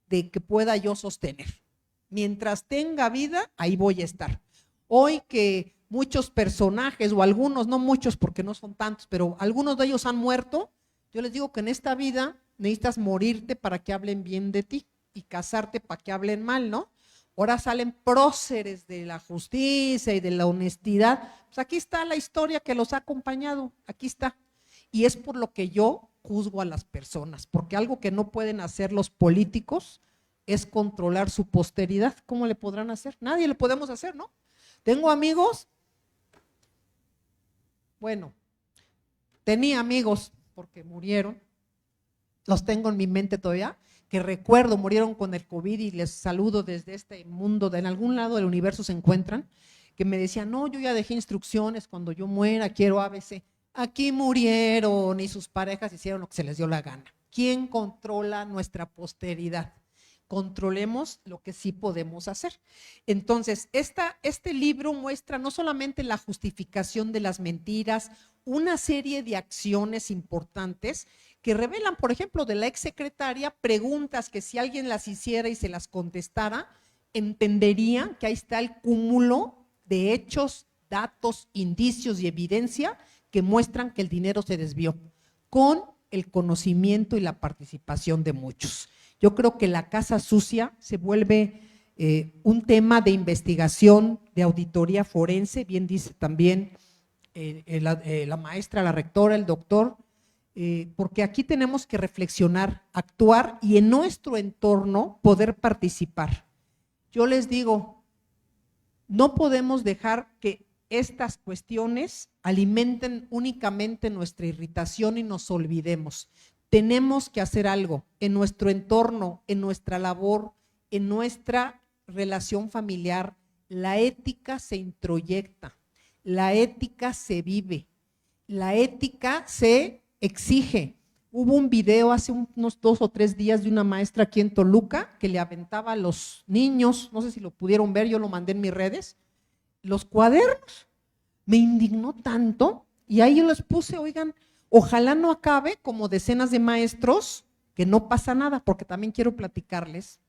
Speaker 5: de que pueda yo sostener. Mientras tenga vida, ahí voy a estar. Hoy que muchos personajes, o algunos, no muchos porque no son tantos, pero algunos de ellos han muerto, yo les digo que en esta vida necesitas morirte para que hablen bien de ti y casarte para que hablen mal, ¿no? Ahora salen próceres de la justicia y de la honestidad. Pues aquí está la historia que los ha acompañado, aquí está. Y es por lo que yo juzgo a las personas, porque algo que no pueden hacer los políticos es controlar su posteridad. ¿Cómo le podrán hacer? Nadie le podemos hacer, ¿no? Tengo amigos, bueno, tenía amigos porque murieron, los tengo en mi mente todavía, que recuerdo, murieron con el COVID y les saludo desde este mundo, en algún lado del universo se encuentran, que me decían, no, yo ya dejé instrucciones, cuando yo muera quiero ABC. Aquí murieron y sus parejas hicieron lo que se les dio la gana. ¿Quién controla nuestra posteridad? Controlemos lo que sí podemos hacer. Entonces, este libro muestra no solamente la justificación de las mentiras, una serie de acciones importantes que revelan, por ejemplo, de la exsecretaria, preguntas que si alguien las hiciera y se las contestara, entendería que ahí está el cúmulo de hechos, datos, indicios y evidencia que muestran que el dinero se desvió, con el conocimiento y la participación de muchos. Yo creo que la casa sucia se vuelve un tema de investigación, de auditoría forense, bien dice también la maestra, la rectora, el doctor, porque aquí tenemos que reflexionar, actuar y en nuestro entorno poder participar. Yo les digo, no podemos dejar que estas cuestiones alimenten únicamente nuestra irritación y nos olvidemos. Tenemos que hacer algo en nuestro entorno, en nuestra labor, en nuestra relación familiar. La ética se introyecta, la ética se vive, la ética se exige. Hubo un video hace unos 2 o 3 días de una maestra aquí en Toluca que le aventaba a los niños, no sé si lo pudieron ver, yo lo mandé en mis redes, los cuadernos. Me indignó tanto y ahí yo les puse, oigan, ojalá no acabe como decenas de maestros, que no pasa nada, porque también quiero platicarles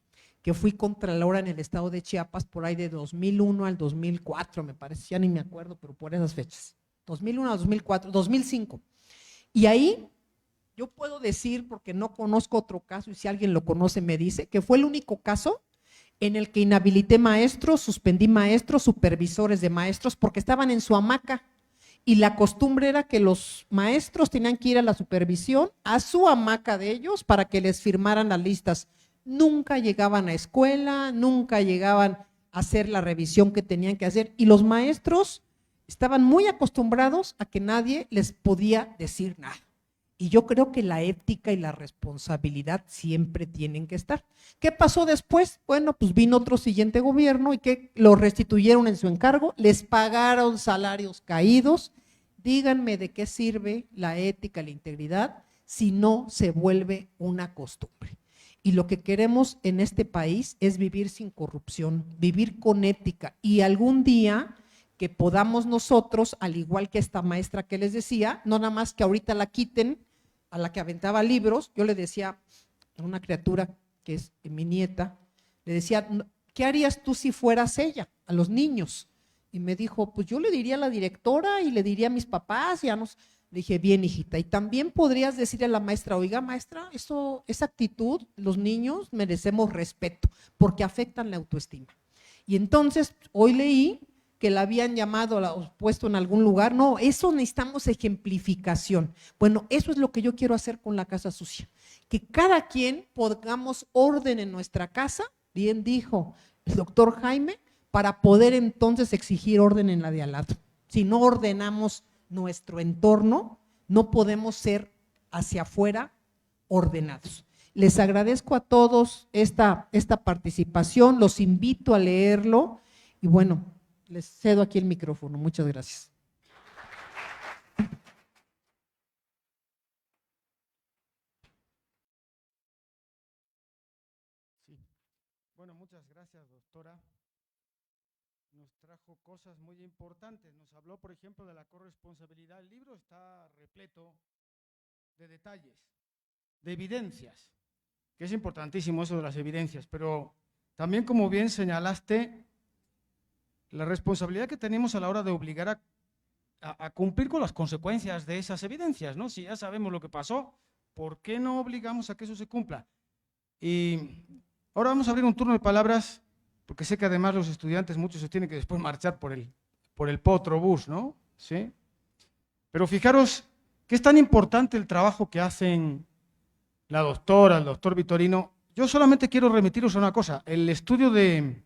Speaker 5: que fui contralora en el estado de Chiapas por ahí de 2001 al 2004, me parece, ya ni me acuerdo, pero por esas fechas. 2001 al 2004, 2005. Y ahí yo puedo decir, porque no conozco otro caso, y si alguien lo conoce me dice, que fue el único caso en el que inhabilité maestros, suspendí maestros, supervisores de maestros, porque estaban en su hamaca. Y la costumbre era que los maestros tenían que ir a la supervisión, a su hamaca de ellos, para que les firmaran las listas. Nunca llegaban a escuela, nunca llegaban a hacer la revisión que tenían que hacer. Y los maestros estaban muy acostumbrados a que nadie les podía decir nada. Y yo creo que la ética y la responsabilidad siempre tienen que estar. ¿Qué pasó después? Bueno, pues vino otro siguiente gobierno y que lo restituyeron en su encargo, les pagaron salarios caídos. Díganme de qué sirve la ética, la integridad, si no se vuelve una costumbre. Y lo que queremos en este país es vivir sin corrupción, vivir con ética, y algún día que podamos nosotros, al igual que esta maestra que les decía, no nada más que ahorita la quiten, a la que aventaba libros, yo le decía a una criatura que es mi nieta, le decía, ¿qué harías tú si fueras ella? A los niños. Y me dijo, pues yo le diría a la directora y le diría a mis papás, ya nos… Le dije, bien, hijita, y también podrías decirle a la maestra, oiga, maestra, esa actitud, los niños merecemos respeto, porque afectan la autoestima. Y entonces, hoy leí que la habían llamado o puesto en algún lugar. No, eso necesitamos ejemplificación. Bueno, eso es lo que yo quiero hacer con la casa sucia, que cada quien pongamos orden en nuestra casa, bien dijo el doctor Jaime, para poder entonces exigir orden en la de al lado. Si no ordenamos nuestro entorno, no podemos ser hacia afuera ordenados. Les agradezco a todos esta participación, los invito a leerlo y bueno, les cedo aquí el micrófono. Muchas gracias.
Speaker 3: Sí. Bueno, muchas gracias, doctora. Nos trajo cosas muy importantes. Nos habló, por ejemplo, de la corresponsabilidad. El libro está repleto de detalles, de evidencias, que es importantísimo eso de las evidencias, pero también, como bien señalaste, la responsabilidad que tenemos a la hora de obligar a cumplir con las consecuencias de esas evidencias, ¿no? Si ya sabemos lo que pasó, ¿por qué no obligamos a que eso se cumpla? Y ahora vamos a abrir un turno de palabras, porque sé que además los estudiantes, muchos se tienen que después marchar por el potro bús, ¿no? ¿Sí? Pero fijaros que es tan importante el trabajo que hacen la doctora, el doctor Vitorino. Yo solamente quiero remitiros a una cosa, el estudio de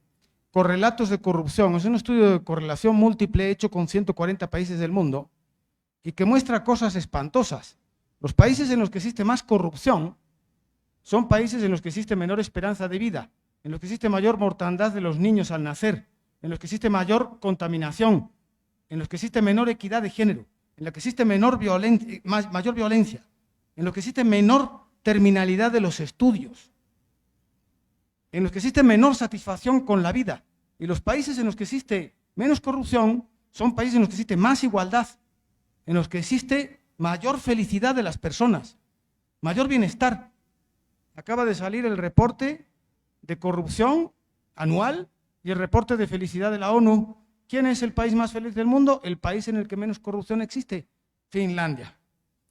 Speaker 3: correlatos de corrupción, es un estudio de correlación múltiple hecho con 140 países del mundo y que muestra cosas espantosas. Los países en los que existe más corrupción son países en los que existe menor esperanza de vida, en los que existe mayor mortandad de los niños al nacer, en los que existe mayor contaminación, en los que existe menor equidad de género, en los que existe mayor violencia, en los que existe menor terminalidad de los estudios, en los que existe menor satisfacción con la vida. Y los países en los que existe menos corrupción son países en los que existe más igualdad, en los que existe mayor felicidad de las personas, mayor bienestar. Acaba de salir el reporte de corrupción anual y el reporte de felicidad de la ONU. ¿Quién es el país más feliz del mundo? El país en el que menos corrupción existe, Finlandia.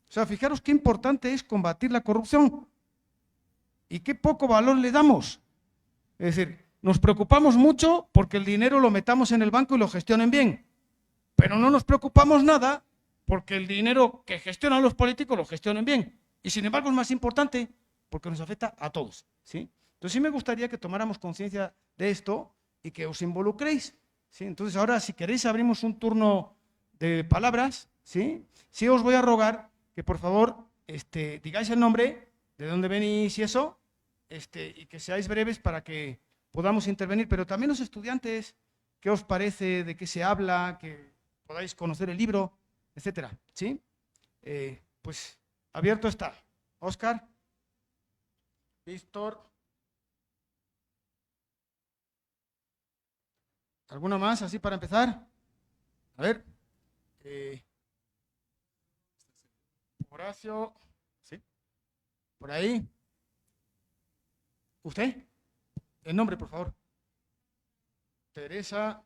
Speaker 3: O sea, fijaros qué importante es combatir la corrupción y qué poco valor le damos. Es decir, nos preocupamos mucho porque el dinero lo metamos en el banco y lo gestionen bien, pero no nos preocupamos nada porque el dinero que gestionan los políticos lo gestionen bien. Y sin embargo es más importante porque nos afecta a todos, ¿sí? Entonces sí me gustaría que tomáramos conciencia de esto y que os involucréis, ¿sí? Entonces ahora, si queréis, abrimos un turno de palabras, ¿sí? Sí os voy a rogar que por favor digáis el nombre, de dónde venís y eso, y que seáis breves para que podamos intervenir, pero también los estudiantes, ¿qué os parece? ¿De qué se habla? Que podáis conocer el libro, etcétera, ¿sí? Pues abierto está. Óscar, Víctor, ¿alguna más así para empezar? A ver, Horacio, ¿sí? Por ahí. ¿Usted? El nombre, por favor. Teresa.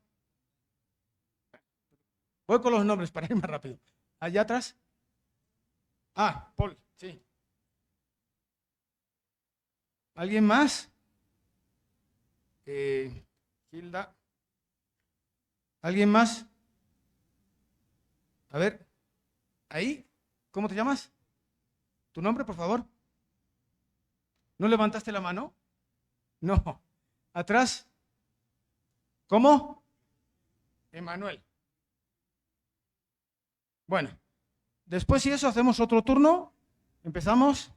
Speaker 3: Voy con los nombres para ir más rápido. Allá atrás. Ah, Paul, sí. ¿Alguien más? Hilda. ¿Alguien más? A ver. Ahí. ¿Cómo te llamas? ¿Tu nombre, por favor? ¿No levantaste la mano? No. ¿Atrás? ¿Cómo? Emanuel. Bueno, después si eso hacemos otro turno. Empezamos.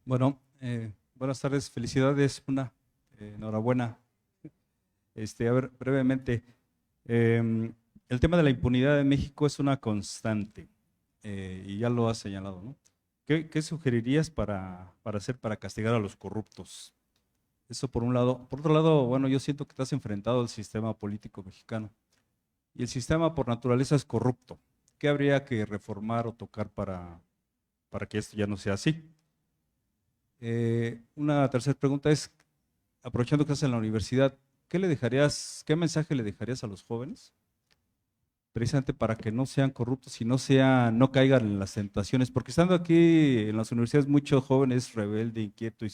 Speaker 6: Bueno, buenas tardes, felicidades, enhorabuena. A ver, brevemente, el tema de la impunidad en México es una constante, y ya lo has señalado, ¿no? ¿Qué sugerirías para hacer para castigar a los corruptos? Eso por un lado. Por otro lado, bueno, yo siento que estás enfrentado al sistema político mexicano y el sistema por naturaleza es corrupto. ¿Qué habría que reformar o tocar para que esto ya no sea así? Una tercera pregunta es, aprovechando que estás en la universidad, qué mensaje le dejarías a los jóvenes? Precisamente para que no sean corruptos y no caigan en las tentaciones, porque estando aquí en las universidades muchos jóvenes rebelde, inquieto,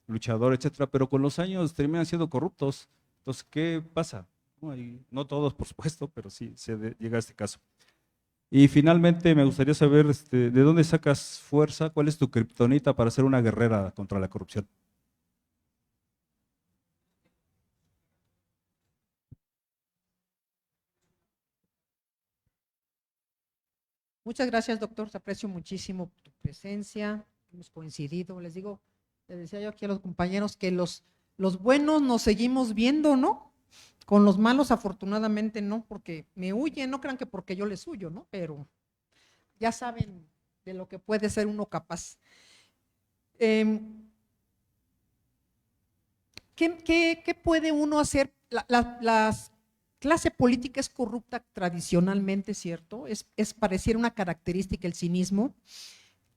Speaker 6: luchador, etcétera, pero con los años terminan siendo corruptos. Entonces, ¿qué pasa? No todos, por supuesto, pero sí llega a este caso. Y finalmente me gustaría saber ¿de dónde sacas fuerza? ¿Cuál es tu kriptonita para ser una guerrera contra la corrupción?
Speaker 5: Muchas gracias, doctor. Te aprecio muchísimo tu presencia. Hemos coincidido. Les decía yo aquí a los compañeros que los buenos nos seguimos viendo, ¿no? Con los malos, afortunadamente, no, porque me huyen, no crean que porque yo les huyo, ¿no? Pero ya saben de lo que puede ser uno capaz. ¿Qué puede uno hacer? La clase política es corrupta tradicionalmente, ¿cierto? Pareciera una característica el cinismo.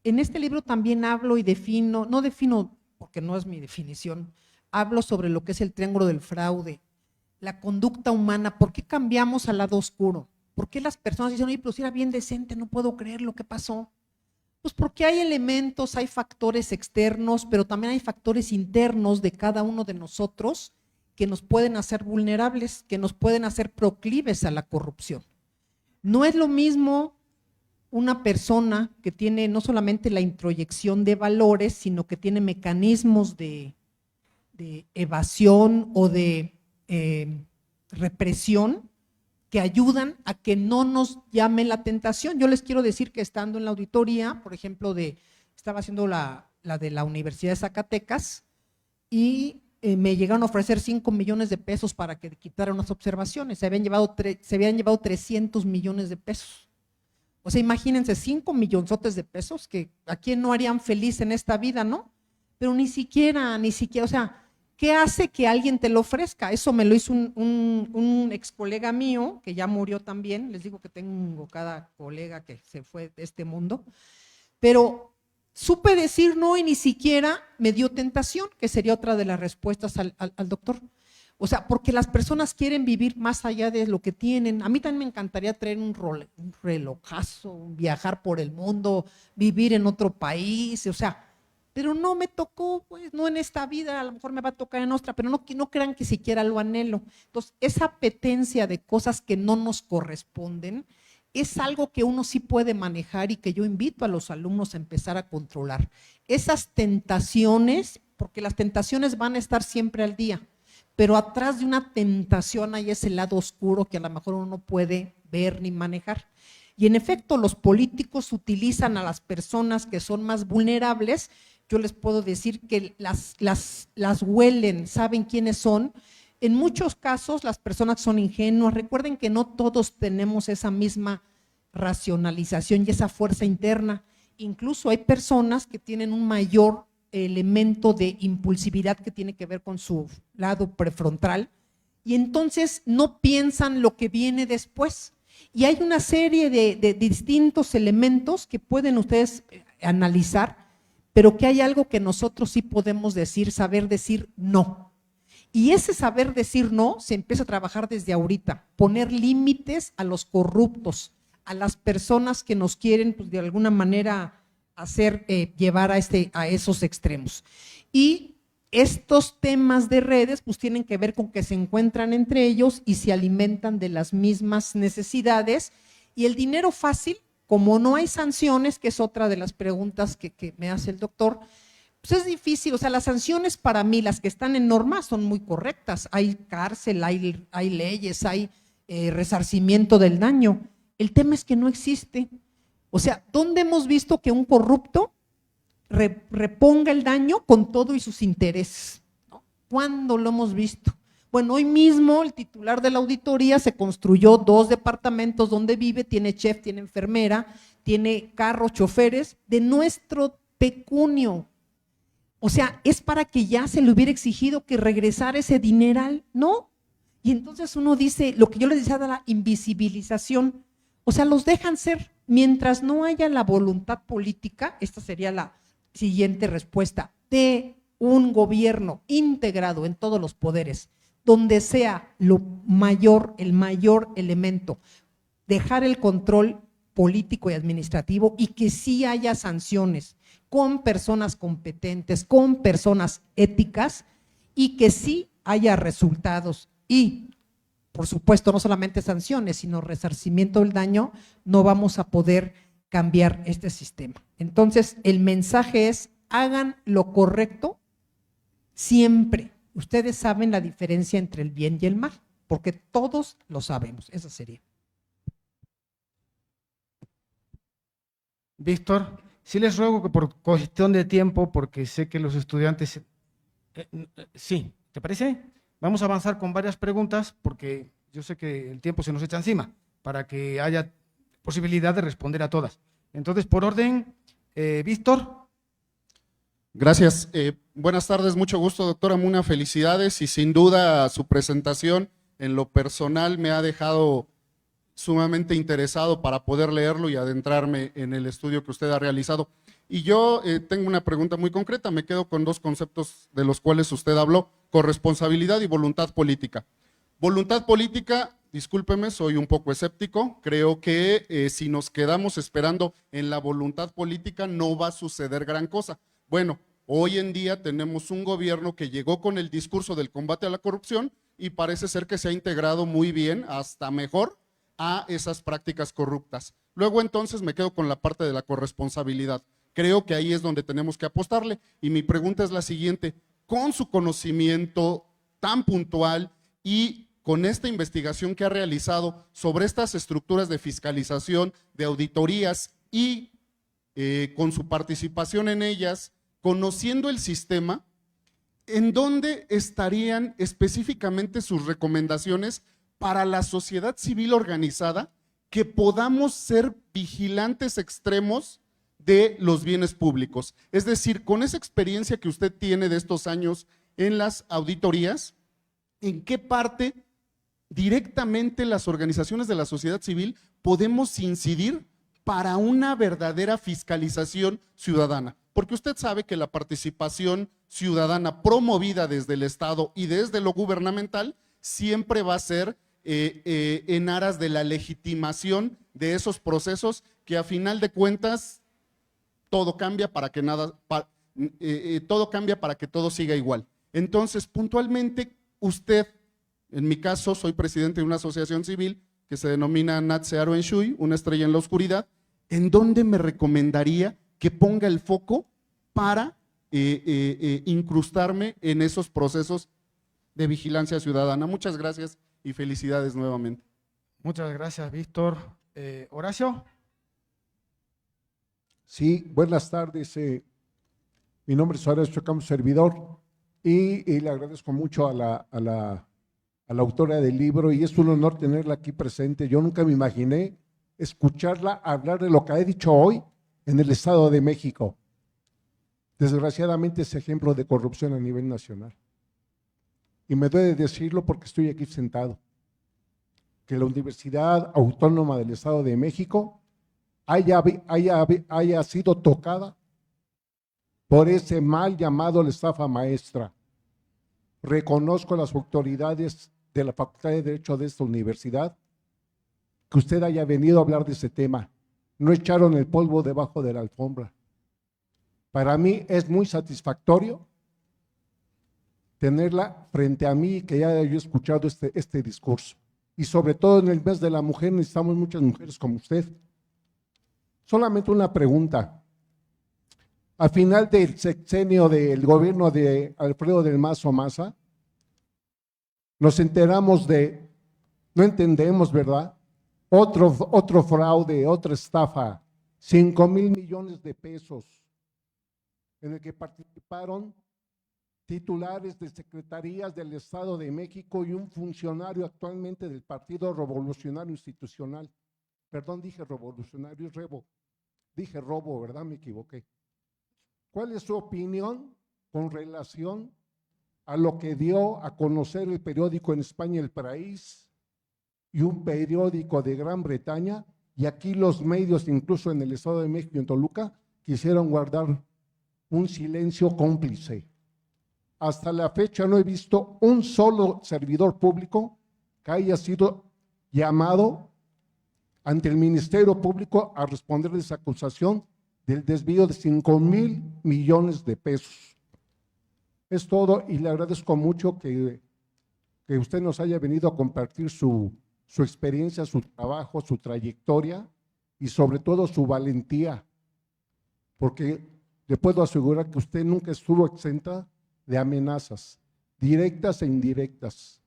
Speaker 5: En este libro también hablo y no defino, porque no es mi definición, hablo sobre lo que es el triángulo del fraude, la conducta humana. ¿Por qué cambiamos al lado oscuro? ¿Por qué las personas dicen, oye, pero si era bien decente, no puedo creer lo que pasó? Pues porque hay elementos, hay factores externos, pero también hay factores internos de cada uno de nosotros que nos pueden hacer vulnerables, que nos pueden hacer proclives a la corrupción. No es lo mismo una persona que tiene no solamente la introyección de valores, sino que tiene mecanismos de evasión o de represión que ayudan a que no nos llame la tentación. Yo les quiero decir que estando en la auditoría, por ejemplo, estaba haciendo la de la Universidad de Zacatecas y me llegaron a ofrecer 5 millones de pesos para que quitara unas observaciones. Se habían llevado 300 millones de pesos. O sea, imagínense, 5 millonzotes de pesos que a quién no harían feliz en esta vida, ¿no? Pero ni siquiera, o sea, ¿qué hace que alguien te lo ofrezca? Eso me lo hizo un ex colega mío, que ya murió también. Les digo que tengo cada colega que se fue de este mundo. Pero supe decir no y ni siquiera me dio tentación, que sería otra de las respuestas al doctor. O sea, porque las personas quieren vivir más allá de lo que tienen. A mí también me encantaría traer un relojazo, viajar por el mundo, vivir en otro país, o sea, pero no me tocó, pues, no en esta vida, a lo mejor me va a tocar en otra, pero no crean que siquiera lo anhelo. Entonces, esa apetencia de cosas que no nos corresponden es algo que uno sí puede manejar y que yo invito a los alumnos a empezar a controlar. Esas tentaciones, porque las tentaciones van a estar siempre al día, pero atrás de una tentación hay ese lado oscuro que a lo mejor uno no puede ver ni manejar. Y en efecto, los políticos utilizan a las personas que son más vulnerables. Yo les puedo decir que las huelen, saben quiénes son. En muchos casos las personas son ingenuas. Recuerden que no todos tenemos esa misma racionalización y esa fuerza interna. Incluso hay personas que tienen un mayor elemento de impulsividad que tiene que ver con su lado prefrontal y entonces no piensan lo que viene después. Y hay una serie de distintos elementos que pueden ustedes analizar, pero que hay algo que nosotros sí podemos decir, saber decir no. Y ese saber decir no se empieza a trabajar desde ahorita, poner límites a los corruptos, a las personas que nos quieren pues, de alguna manera hacer llevar a esos extremos. Y estos temas de redes pues tienen que ver con que se encuentran entre ellos y se alimentan de las mismas necesidades, y el dinero fácil, como no hay sanciones, que es otra de las preguntas que me hace el doctor, pues es difícil. O sea, las sanciones para mí, las que están en norma, son muy correctas. Hay cárcel, hay leyes, hay resarcimiento del daño. El tema es que no existe. O sea, ¿dónde hemos visto que un corrupto reponga el daño con todo y sus intereses? ¿No? ¿Cuándo lo hemos visto? Bueno, hoy mismo el titular de la auditoría se construyó 2 departamentos donde vive, tiene chef, tiene enfermera, tiene carro, choferes, de nuestro pecunio. O sea, es para que ya se le hubiera exigido que regresara ese dineral, ¿no? Y entonces uno dice, lo que yo les decía de la invisibilización, o sea, los dejan ser. Mientras no haya la voluntad política, esta sería la siguiente respuesta, de un gobierno integrado en todos los poderes, donde sea el mayor elemento, dejar el control político y administrativo, y que sí haya sanciones con personas competentes, con personas éticas, y que sí haya resultados. Y, por supuesto, no solamente sanciones, sino resarcimiento del daño, no vamos a poder cambiar este sistema. Entonces, el mensaje es, hagan lo correcto siempre. Ustedes saben la diferencia entre el bien y el mal, porque todos lo sabemos. Esa sería.
Speaker 3: Víctor, sí les ruego que por cuestión de tiempo, porque sé que los estudiantes… sí, ¿te parece? Vamos a avanzar con varias preguntas, porque yo sé que el tiempo se nos echa encima, para que haya posibilidad de responder a todas. Entonces, por orden, Víctor.
Speaker 7: Gracias. Buenas tardes, mucho gusto, doctora Muna, felicidades, y sin duda su presentación en lo personal me ha dejado sumamente interesado para poder leerlo y adentrarme en el estudio que usted ha realizado. Y yo tengo una pregunta muy concreta, me quedo con 2 conceptos de los cuales usted habló: corresponsabilidad y voluntad política. Voluntad política, discúlpeme, soy un poco escéptico, creo que si nos quedamos esperando en la voluntad política no va a suceder gran cosa. Bueno, hoy en día tenemos un gobierno que llegó con el discurso del combate a la corrupción y parece ser que se ha integrado muy bien, hasta mejor, a esas prácticas corruptas. Luego entonces me quedo con la parte de la corresponsabilidad. Creo que ahí es donde tenemos que apostarle, y mi pregunta es la siguiente: con su conocimiento tan puntual y con esta investigación que ha realizado sobre estas estructuras de fiscalización, de auditorías y con su participación en ellas, conociendo el sistema, ¿en dónde estarían específicamente sus recomendaciones para la sociedad civil organizada, que podamos ser vigilantes extremos de los bienes públicos? Es decir, con esa experiencia que usted tiene de estos años en las auditorías, ¿en qué parte directamente las organizaciones de la sociedad civil podemos incidir para una verdadera fiscalización ciudadana? Porque usted sabe que la participación ciudadana promovida desde el Estado y desde lo gubernamental siempre va a ser en aras de la legitimación de esos procesos, que a final de cuentas todo cambia para que todo cambia para que todo siga igual. Entonces, puntualmente, usted, en mi caso, soy presidente de una asociación civil que se denomina Natse Aro en Shui, una estrella en la oscuridad, ¿en dónde me recomendaría que ponga el foco para incrustarme en esos procesos de vigilancia ciudadana? Muchas gracias y felicidades nuevamente.
Speaker 3: Muchas gracias, Víctor. Horacio.
Speaker 8: Sí, buenas tardes. Mi nombre es Horacio Campos, servidor, y le agradezco mucho a la autora del libro, y es un honor tenerla aquí presente. Yo nunca me imaginé escucharla hablar de lo que ha dicho hoy en el Estado de México. Desgraciadamente es ejemplo de corrupción a nivel nacional. Y me duele decirlo porque estoy aquí sentado, que la Universidad Autónoma del Estado de México haya sido tocada por ese mal llamado la estafa maestra. reconozco a las autoridades de la Facultad de Derecho de esta universidad que usted haya venido a hablar de ese tema. No echaron el polvo debajo de la alfombra. Para mí es muy satisfactorio tenerla frente a mí y que haya yo escuchado este discurso. Y sobre todo en el mes de la mujer necesitamos muchas mujeres como usted. Solamente una pregunta. Al final del sexenio del gobierno de Alfredo del Mazo Maza, nos enteramos no entendemos, ¿verdad? Otro fraude, otra estafa, 5,000 millones de pesos, en el que participaron titulares de secretarías del Estado de México y un funcionario actualmente del Partido Revolucionario Institucional. Perdón, dije revolucionario, dije robo, ¿verdad? Me equivoqué. ¿Cuál es su opinión con relación a lo que dio a conocer el periódico en España El País y un periódico de Gran Bretaña, y aquí los medios, incluso en el Estado de México y en Toluca, quisieron guardar un silencio cómplice? Hasta la fecha no he visto un solo servidor público que haya sido llamado ante el Ministerio Público a responder de esa acusación del desvío de 5,000 millones de pesos. Es todo, y le agradezco mucho que usted nos haya venido a compartir su experiencia, su trabajo, su trayectoria y sobre todo su valentía, porque le puedo asegurar que usted nunca estuvo exenta de amenazas, directas e indirectas.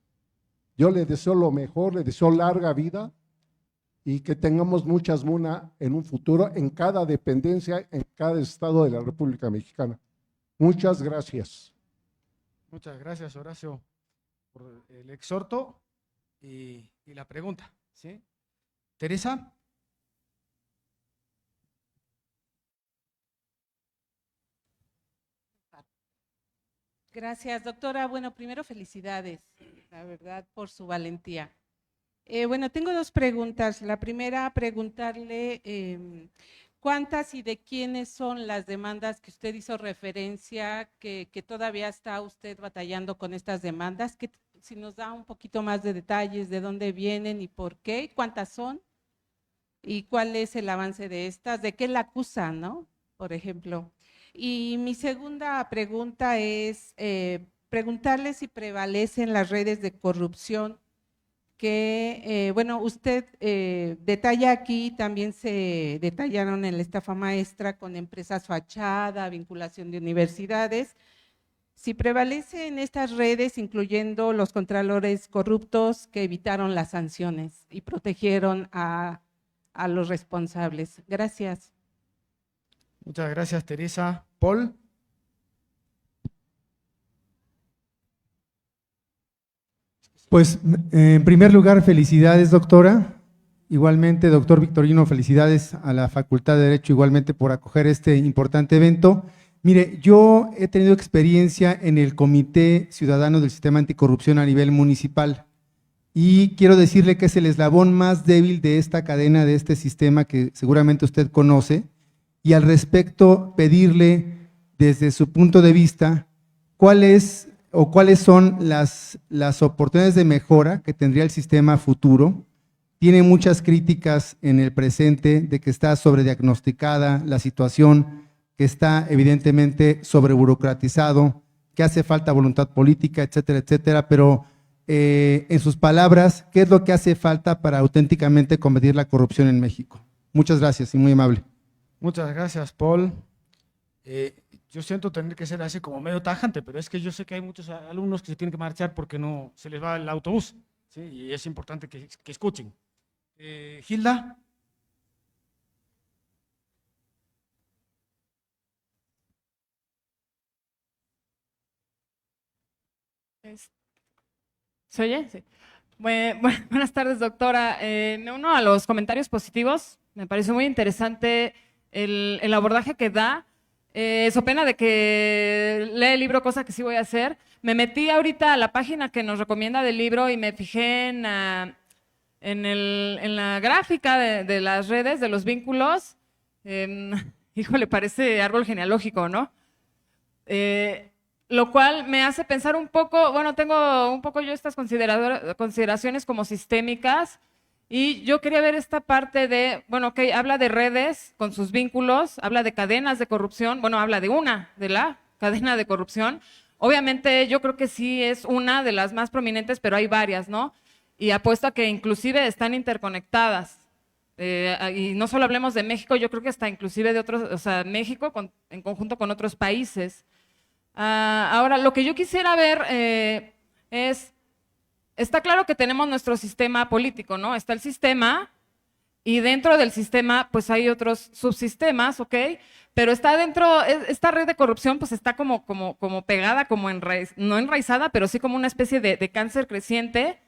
Speaker 8: Yo le deseo lo mejor, le deseo larga vida y que tengamos muchas MUNA en un futuro en cada dependencia, en cada estado de la República Mexicana. Muchas gracias.
Speaker 3: Muchas gracias, Horacio, por el exhorto y la pregunta, ¿sí? Teresa.
Speaker 9: Gracias, doctora. Bueno, primero felicidades, la verdad, por su valentía. Bueno, tengo dos preguntas. La primera, preguntarle cuántas y de quiénes son las demandas que usted hizo referencia, que todavía está usted batallando con estas demandas, que si nos da un poquito más de detalles de dónde vienen y por qué, cuántas son y cuál es el avance de estas, de qué la acusan, ¿no? Por ejemplo. Y mi segunda pregunta es preguntarle si prevalecen las redes de corrupción que, bueno, usted detalla aquí, también se detallaron en la estafa maestra con empresas fachada, vinculación de universidades. Si prevalecen estas redes, incluyendo los contralores corruptos que evitaron las sanciones y protegieron a los responsables. Gracias.
Speaker 3: Muchas gracias, Teresa. Paul.
Speaker 10: Pues, en primer lugar, felicidades, doctora. Igualmente, doctor Victorino, felicidades a la Facultad de Derecho, igualmente por acoger este importante evento. Mire, yo he tenido experiencia en el Comité Ciudadano del Sistema Anticorrupción a nivel municipal y quiero decirle que es el eslabón más débil de esta cadena, de este sistema que seguramente usted conoce, y al respecto pedirle desde su punto de vista cuáles son las oportunidades de mejora que tendría el sistema futuro. Tiene muchas críticas en el presente de que está sobrediagnosticada la situación, que está evidentemente sobreburocratizado, que hace falta voluntad política, etcétera, etcétera, pero en sus palabras, ¿qué es lo que hace falta para auténticamente combatir la corrupción en México? Muchas gracias y muy amable.
Speaker 3: Muchas gracias, Paul. Yo siento tener que ser así como medio tajante, pero es que yo sé que hay muchos alumnos que se tienen que marchar porque no se les va el autobús, ¿sí? Y es importante que escuchen. Gilda.
Speaker 11: ¿Se oye? Sí. Buenas tardes, doctora. Me uno a los comentarios positivos. Me parece muy interesante el abordaje que da. So pena de que lea el libro, cosa que sí voy a hacer. Me metí ahorita a la página que nos recomienda del libro y me fijé en la gráfica de las redes, de los vínculos. Híjole, parece árbol genealógico, ¿no? lo cual me hace pensar un poco, bueno, tengo un poco yo estas consideraciones como sistémicas, y yo quería ver esta parte de, bueno, que habla de redes con sus vínculos, habla de cadenas de corrupción, bueno, habla de la cadena de corrupción. Obviamente yo creo que sí es una de las más prominentes, pero hay varias, ¿no? Y apuesto a que inclusive están interconectadas. Y no solo hablemos de México, yo creo que hasta inclusive de otros, o sea, México en conjunto con otros países. Ahora, lo que yo quisiera ver es, está claro que tenemos nuestro sistema político, ¿no? Está el sistema y dentro del sistema pues hay otros subsistemas, ¿ok? Pero está dentro, esta red de corrupción pues está como pegada, como no enraizada, pero sí como una especie de cáncer creciente.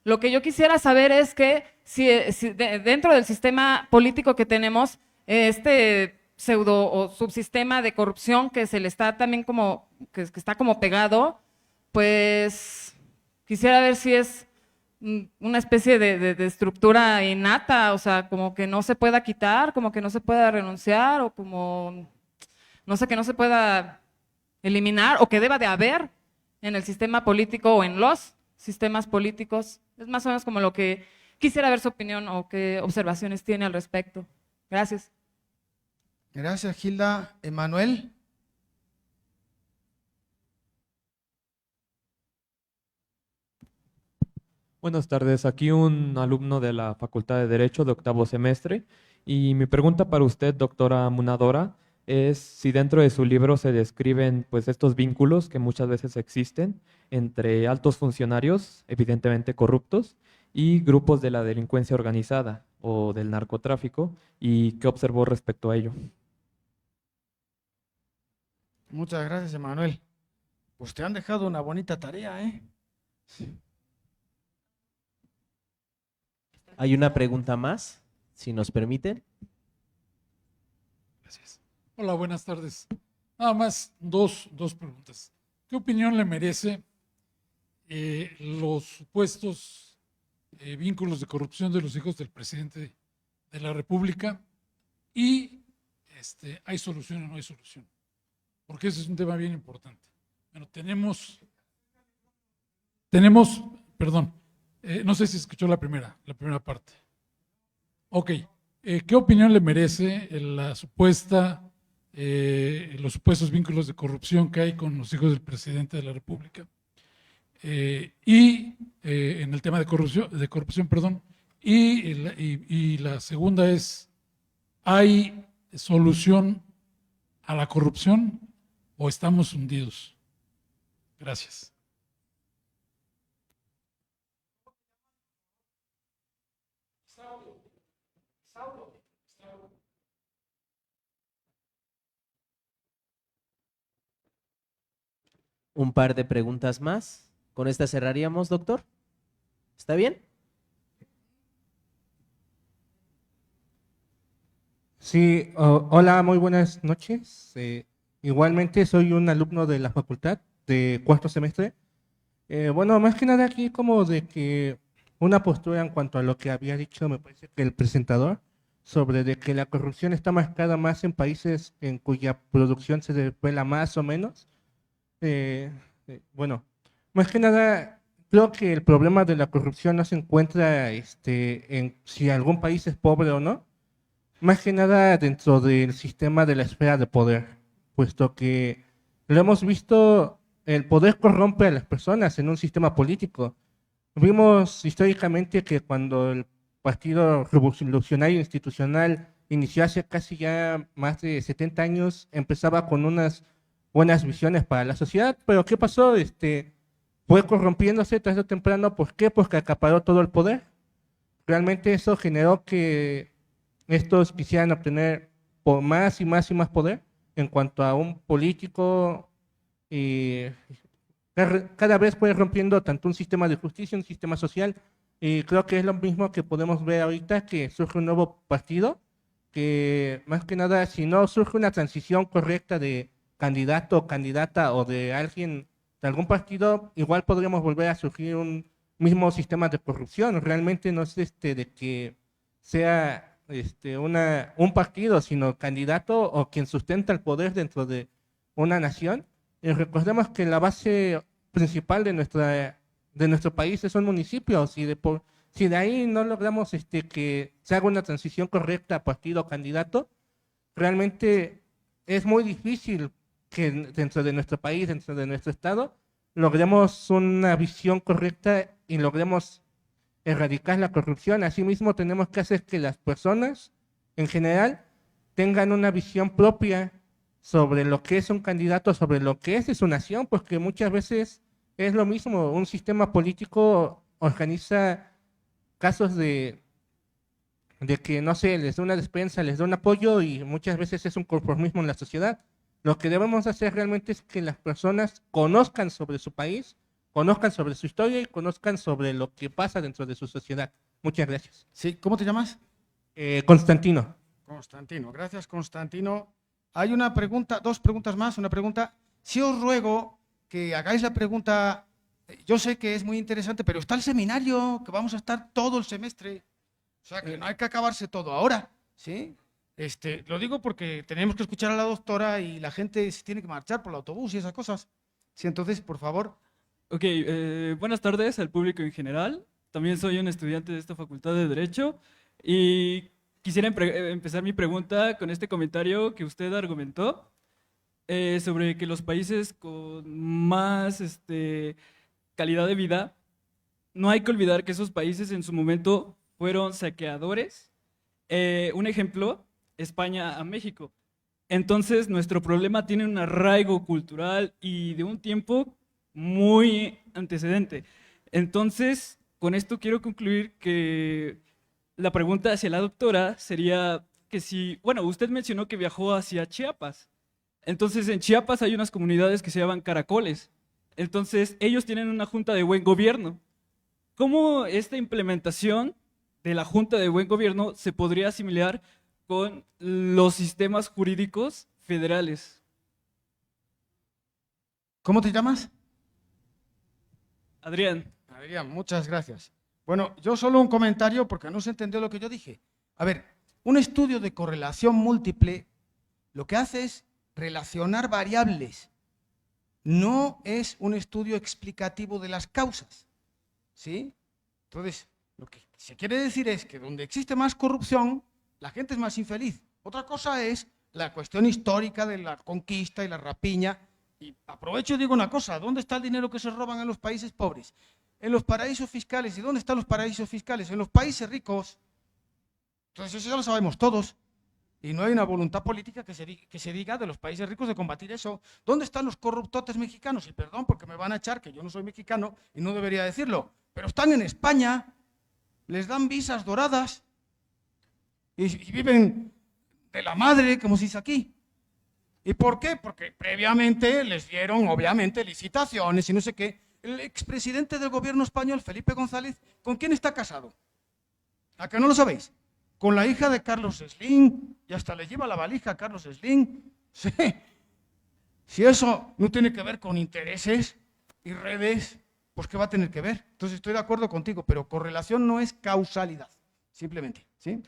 Speaker 11: Lo que yo quisiera saber es que si dentro del sistema político que tenemos, este pseudo o subsistema de corrupción que se le está también como, que está como pegado, pues quisiera ver si es una especie de estructura innata, o sea, como que no se pueda quitar, como que no se pueda renunciar, o como, no sé, que no se pueda eliminar, o que deba de haber en el sistema político o en los sistemas políticos. Es más o menos como lo que quisiera ver su opinión o qué observaciones tiene al respecto. Gracias.
Speaker 12: Gracias, Gilda. Emanuel.
Speaker 13: Buenas tardes, aquí un alumno de la Facultad de Derecho de octavo semestre, y mi pregunta para usted, doctora Munadora, es si dentro de su libro se describen pues estos vínculos que muchas veces existen entre altos funcionarios, evidentemente corruptos, y grupos de la delincuencia organizada o del narcotráfico, y qué observó respecto a ello.
Speaker 12: Muchas gracias, Emanuel. Pues te han dejado una bonita tarea, ¿eh?
Speaker 1: Hay una pregunta más, si nos permiten.
Speaker 14: Gracias. Hola, buenas tardes. Nada más dos preguntas. ¿Qué opinión le merece los supuestos vínculos de corrupción de los hijos del presidente de la República? Y ¿hay solución o no hay solución? Porque ese es un tema bien importante. Bueno, perdón, no sé si escuchó la primera parte. Ok, ¿qué opinión le merece los supuestos vínculos de corrupción que hay con los hijos del presidente de la República? En el tema de corrupción, perdón. Y la segunda es, ¿hay solución a la corrupción o estamos hundidos? Gracias.
Speaker 1: Un par de preguntas más. Con esta cerraríamos, doctor. ¿Está bien?
Speaker 15: Sí, hola, muy buenas noches. Igualmente soy un alumno de la facultad de cuarto semestre. Bueno, más que nada aquí como de que una postura en cuanto a lo que había dicho, me parece que el presentador, sobre de que la corrupción está marcada más en países en cuya producción se desvela más o menos. Bueno, más que nada, creo que el problema de la corrupción no se encuentra en si algún país es pobre o no, más que nada dentro del sistema de la esfera de poder, puesto que lo hemos visto, el poder corrompe a las personas en un sistema político. Vimos históricamente que cuando el Partido Revolucionario Institucional inició hace casi ya más de 70 años, empezaba con unas buenas visiones para la sociedad, pero ¿qué pasó? Fue corrompiéndose tarde o temprano. ¿Por qué? Porque acaparó todo el poder. Realmente eso generó que estos quisieran obtener por más y más y más poder en cuanto a un político, y cada vez fue rompiendo tanto un sistema de justicia, un sistema social, y creo que es lo mismo que podemos ver ahorita, que surge un nuevo partido, que más que nada, si no surge una transición correcta de candidato o candidata o de alguien de algún partido, igual podríamos volver a surgir un mismo sistema de corrupción. Realmente no es de que sea un partido, sino candidato o quien sustenta el poder dentro de una nación, recordemos que la base principal de nuestro país son municipios, si de ahí no logramos que se haga una transición correcta a partido o candidato, realmente es muy difícil que dentro de nuestro país, dentro de nuestro estado, logremos una visión correcta y logremos erradicar la corrupción. Asimismo, tenemos que hacer que las personas en general tengan una visión propia sobre lo que es un candidato, sobre lo que es su nación, porque muchas veces es lo mismo, un sistema político organiza casos de que, no sé, les da una despensa, les da un apoyo y muchas veces es un conformismo en la sociedad. Lo que debemos hacer realmente es que las personas conozcan sobre su país, conozcan sobre su historia y conozcan sobre lo que pasa dentro de su sociedad. Muchas gracias.
Speaker 3: Sí, ¿cómo te llamas?
Speaker 15: Constantino.
Speaker 3: Constantino, gracias Constantino. Hay una pregunta, dos preguntas más, una pregunta. Sí os ruego que hagáis la pregunta, yo sé que es muy interesante, pero está el seminario, que vamos a estar todo el semestre, o sea que no hay que acabarse todo ahora, ¿sí? Lo digo porque tenemos que escuchar a la doctora y la gente se tiene que marchar por el autobús y esas cosas. Sí, entonces, por favor.
Speaker 16: Ok, buenas tardes al público en general. También soy un estudiante de esta Facultad de Derecho y quisiera empezar mi pregunta con este comentario que usted argumentó sobre que los países con más calidad de vida, no hay que olvidar que esos países en su momento fueron saqueadores. Un ejemplo, España a México. Entonces, nuestro problema tiene un arraigo cultural y de un tiempo muy antecedente. Entonces, con esto quiero concluir que la pregunta hacia la doctora sería que si, bueno, usted mencionó que viajó hacia Chiapas. Entonces, en Chiapas hay unas comunidades que se llaman caracoles. Entonces, ellos tienen una junta de buen gobierno. ¿Cómo esta implementación de la junta de buen gobierno se podría asimilar con los sistemas jurídicos federales?
Speaker 3: ¿Cómo te llamas?
Speaker 16: Adrián.
Speaker 3: Adrián, muchas gracias. Bueno, yo solo un comentario porque no se entendió lo que yo dije. A ver, un estudio de correlación múltiple lo que hace es relacionar variables. No es un estudio explicativo de las causas, ¿sí? Entonces, lo que se quiere decir es que donde existe más corrupción, la gente es más infeliz. Otra cosa es la cuestión histórica de la conquista y la rapiña. Y aprovecho y digo una cosa, ¿dónde está el dinero que se roban en los países pobres? En los paraísos fiscales. ¿Y dónde están los paraísos fiscales? En los países ricos. Entonces eso ya lo sabemos todos. Y no hay una voluntad política que se diga de los países ricos de combatir eso. ¿Dónde están los corruptotes mexicanos? Y perdón porque me van a echar, que yo no soy mexicano y no debería decirlo, pero están en España, les dan visas doradas y viven de la madre, como se dice aquí. ¿Y por qué? Porque previamente les dieron, obviamente, licitaciones y no sé qué. El expresidente del gobierno español, Felipe González, ¿con quién está casado? ¿A que no lo sabéis? Con la hija de Carlos Slim, y hasta le lleva la valija a Carlos Slim. Sí. Si eso no tiene que ver con intereses y redes, pues ¿qué va a tener que ver? Entonces estoy de acuerdo contigo, pero correlación no es causalidad, simplemente, ¿sí?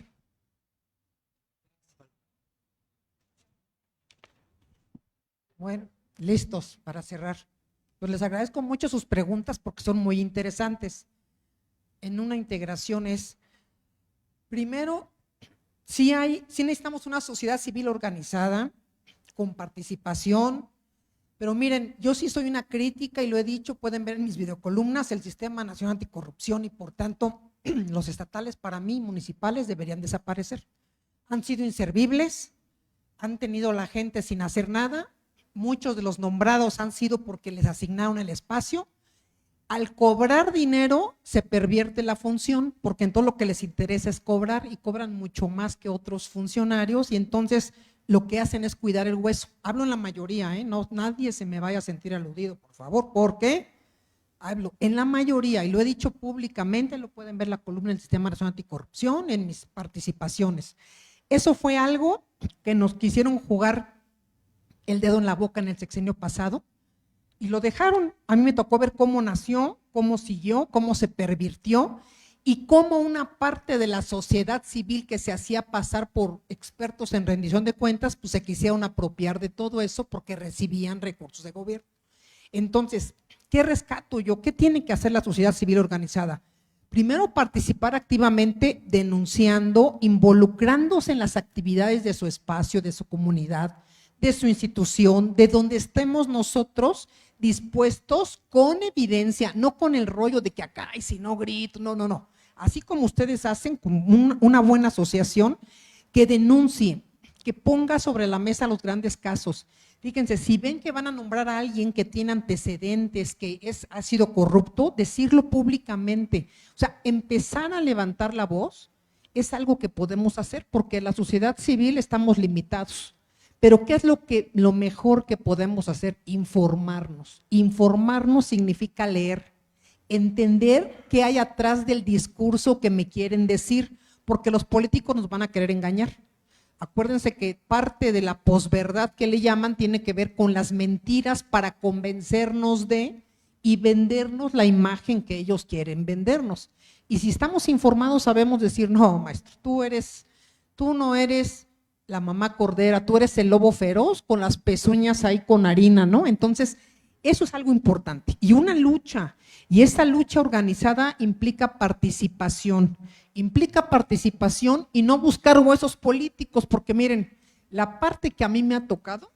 Speaker 5: Bueno, listos para cerrar. Pues les agradezco mucho sus preguntas porque son muy interesantes. En una integración es, primero, sí necesitamos una sociedad civil organizada, con participación, pero miren, yo sí soy una crítica y lo he dicho, pueden ver en mis videocolumnas, el Sistema Nacional Anticorrupción y por tanto los estatales para mí, municipales, deberían desaparecer. Han sido inservibles, han tenido a la gente sin hacer nada. Muchos de los nombrados han sido porque les asignaron el espacio. Al cobrar dinero se pervierte la función porque en todo lo que les interesa es cobrar y cobran mucho más que otros funcionarios y entonces lo que hacen es cuidar el hueso. Hablo en la mayoría, no, nadie se me vaya a sentir aludido, por favor, porque hablo en la mayoría y lo he dicho públicamente, lo pueden ver en la columna del Sistema Nacional Anticorrupción, en mis participaciones. Eso fue algo que nos quisieron jugar el dedo en la boca en el sexenio pasado y lo dejaron. A mí me tocó ver cómo nació, cómo siguió, cómo se pervirtió y cómo una parte de la sociedad civil que se hacía pasar por expertos en rendición de cuentas, pues se quisieron apropiar de todo eso porque recibían recursos de gobierno. Entonces, ¿qué rescato yo? ¿Qué tiene que hacer la sociedad civil organizada? Primero, participar activamente denunciando, involucrándose en las actividades de su espacio, de su comunidad, de su institución, de donde estemos nosotros dispuestos con evidencia, no con el rollo de que acá, y si no grito, no. Así como ustedes hacen, como una buena asociación, que denuncie, que ponga sobre la mesa los grandes casos. Fíjense, si ven que van a nombrar a alguien que tiene antecedentes, que ha sido corrupto, decirlo públicamente. O sea, empezar a levantar la voz es algo que podemos hacer porque la sociedad civil estamos limitados. Pero ¿qué es lo mejor que podemos hacer? Informarnos. Informarnos significa leer, entender qué hay atrás del discurso que me quieren decir, porque los políticos nos van a querer engañar. Acuérdense que parte de la posverdad que le llaman tiene que ver con las mentiras para convencernos de y vendernos la imagen que ellos quieren vendernos. Y si estamos informados sabemos decir, no, maestro, tú no eres la mamá cordera, tú eres el lobo feroz con las pezuñas ahí con harina, ¿no? Entonces, eso es algo importante. Y una lucha, y esa lucha organizada implica participación y no buscar huesos políticos, porque miren, la parte que a mí me ha tocado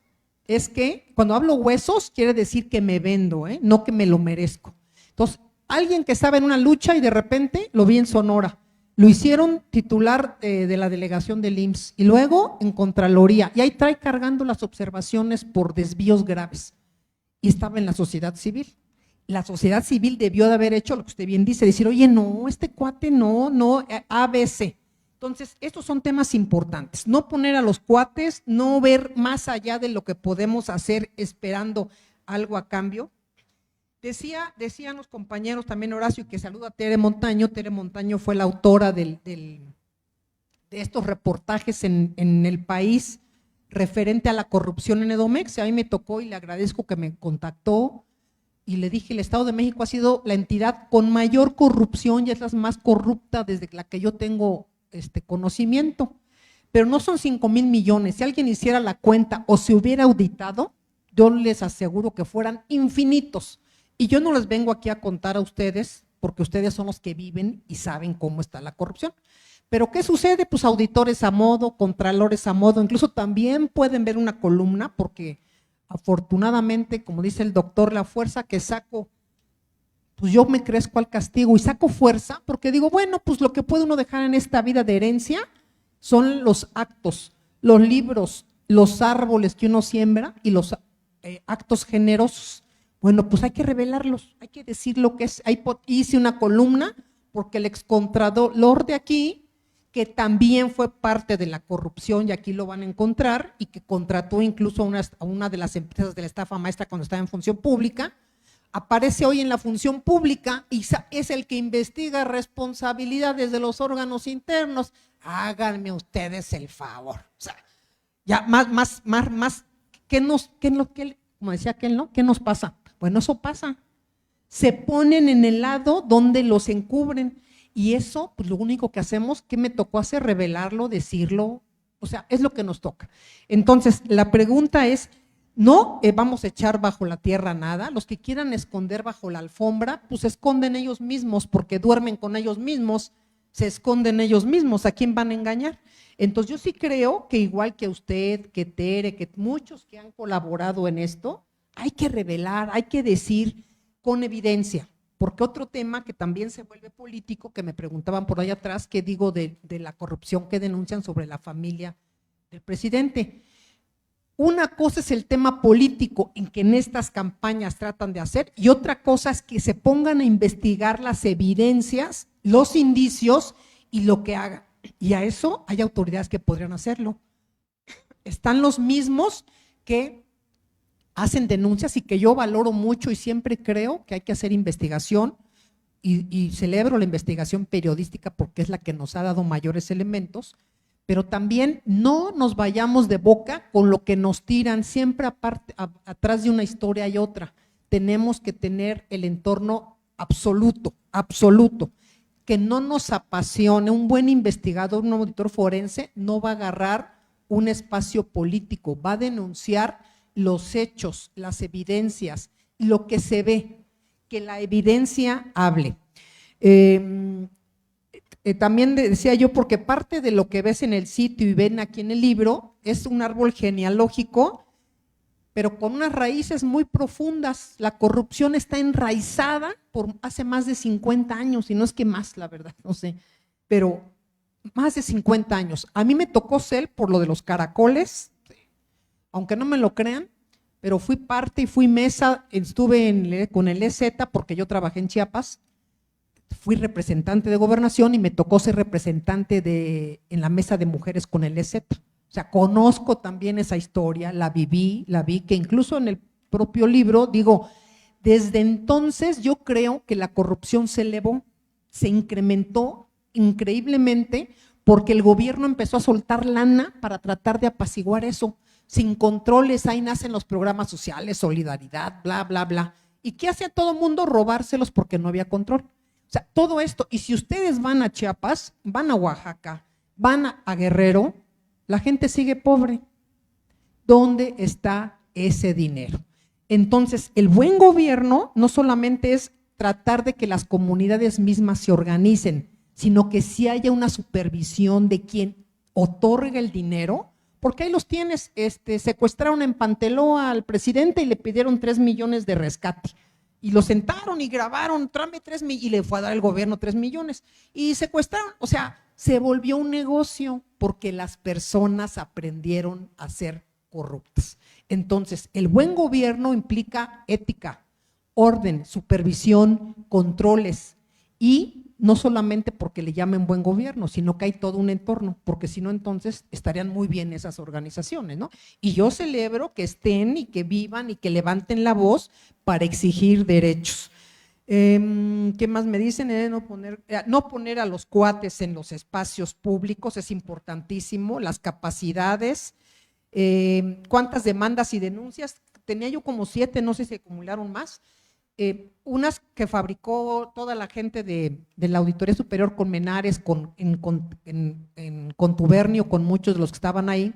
Speaker 5: es que cuando hablo huesos quiere decir que me vendo, no que me lo merezco. Entonces, alguien que estaba en una lucha y de repente lo vi en Sonora, lo hicieron titular de la delegación del IMSS y luego en Contraloría, y ahí trae cargando las observaciones por desvíos graves, y estaba en la sociedad civil. La sociedad civil debió de haber hecho lo que usted bien dice, decir, oye, no, este cuate no, ABC. Entonces, estos son temas importantes, no poner a los cuates, no ver más allá de lo que podemos hacer esperando algo a cambio. Decían los compañeros también, Horacio, que saluda a Tere Montaño. Tere Montaño fue la autora de estos reportajes en El País referente a la corrupción en Edomex. A mí me tocó y le agradezco que me contactó y le dije, el Estado de México ha sido la entidad con mayor corrupción y es la más corrupta desde la que yo tengo conocimiento, pero no son 5,000 millones. Si alguien hiciera la cuenta o se hubiera auditado, yo les aseguro que fueran infinitos. Y yo no les vengo aquí a contar a ustedes, porque ustedes son los que viven y saben cómo está la corrupción. Pero ¿qué sucede? Pues auditores a modo, contralores a modo, incluso también pueden ver una columna, porque afortunadamente, como dice el doctor, la fuerza que saco, pues yo me crezco al castigo y saco fuerza, porque digo, bueno, pues lo que puede uno dejar en esta vida de herencia son los actos, los libros, los árboles que uno siembra y los actos generosos. Bueno, pues hay que revelarlos, hay que decir lo que es. Hice una columna porque el excontralor de aquí, que también fue parte de la corrupción, y aquí lo van a encontrar, y que contrató incluso a una de las empresas de la estafa maestra cuando estaba en función pública, aparece hoy en la función pública y es el que investiga responsabilidades de los órganos internos. Háganme ustedes el favor. O sea, ya más, como decía aquel, ¿no? ¿Qué nos pasa? Bueno, eso pasa. Se ponen en el lado donde los encubren y eso, pues lo único que hacemos, ¿qué me tocó hacer? Revelarlo, decirlo, o sea, es lo que nos toca. Entonces, la pregunta es, no vamos a echar bajo la tierra nada. Los que quieran esconder bajo la alfombra, pues se esconden ellos mismos porque duermen con ellos mismos, se esconden ellos mismos. ¿A quién van a engañar? Entonces, yo sí creo que igual que usted, que Tere, que muchos que han colaborado en esto, hay que revelar, hay que decir con evidencia, porque otro tema que también se vuelve político, que me preguntaban por ahí atrás, que digo de la corrupción que denuncian sobre la familia del presidente. Una cosa es el tema político en que en estas campañas tratan de hacer, y otra cosa es que se pongan a investigar las evidencias, los indicios y lo que hagan. Y a eso hay autoridades que podrían hacerlo. Están los mismos que hacen denuncias y que yo valoro mucho y siempre creo que hay que hacer investigación y celebro la investigación periodística porque es la que nos ha dado mayores elementos, pero también no nos vayamos de boca con lo que nos tiran, siempre atrás de una historia hay otra. Tenemos que tener el entorno absoluto, que no nos apasione, un buen investigador, un auditor forense, no va a agarrar un espacio político, va a denunciar los hechos, las evidencias, lo que se ve, que la evidencia hable. También decía yo, porque parte de lo que ves en el sitio y ven aquí en el libro es un árbol genealógico, pero con unas raíces muy profundas. La corrupción está enraizada por hace más de 50 años, y no es que más, la verdad, no sé, pero más de 50 años. A mí me tocó ser por lo de los caracoles, aunque no me lo crean, pero fui parte y fui mesa, estuve con el EZ porque yo trabajé en Chiapas, fui representante de gobernación y me tocó ser representante en la mesa de mujeres con el EZ. O sea, conozco también esa historia, la vi, que incluso en el propio libro digo, desde entonces yo creo que la corrupción se elevó, se incrementó increíblemente porque el gobierno empezó a soltar lana para tratar de apaciguar eso. Sin controles, ahí nacen los programas sociales, solidaridad, bla, bla, bla. ¿Y qué hacía todo el mundo? Robárselos porque no había control. O sea, todo esto, y si ustedes van a Chiapas, van a Oaxaca, van a Guerrero, la gente sigue pobre. ¿Dónde está ese dinero? Entonces, el buen gobierno no solamente es tratar de que las comunidades mismas se organicen, sino que sí haya una supervisión de quien otorga el dinero, porque ahí los tienes, secuestraron en Panteló al presidente y le pidieron 3 millones de rescate. Y lo sentaron y grabaron, tráeme 3 millones, y le fue a dar el gobierno 3 millones. Y secuestraron, o sea, se volvió un negocio porque las personas aprendieron a ser corruptas. Entonces, el buen gobierno implica ética, orden, supervisión, controles, y no solamente porque le llamen buen gobierno, sino que hay todo un entorno, porque si no, entonces estarían muy bien esas organizaciones, ¿no? Y yo celebro que estén y que vivan y que levanten la voz para exigir derechos. ¿Qué más me dicen? No poner a los cuates en los espacios públicos es importantísimo, las capacidades, cuántas demandas y denuncias, tenía yo como 7, no sé si se acumularon más. Unas que fabricó toda la gente de la Auditoría Superior Colmenares en contubernio con muchos de los que estaban ahí.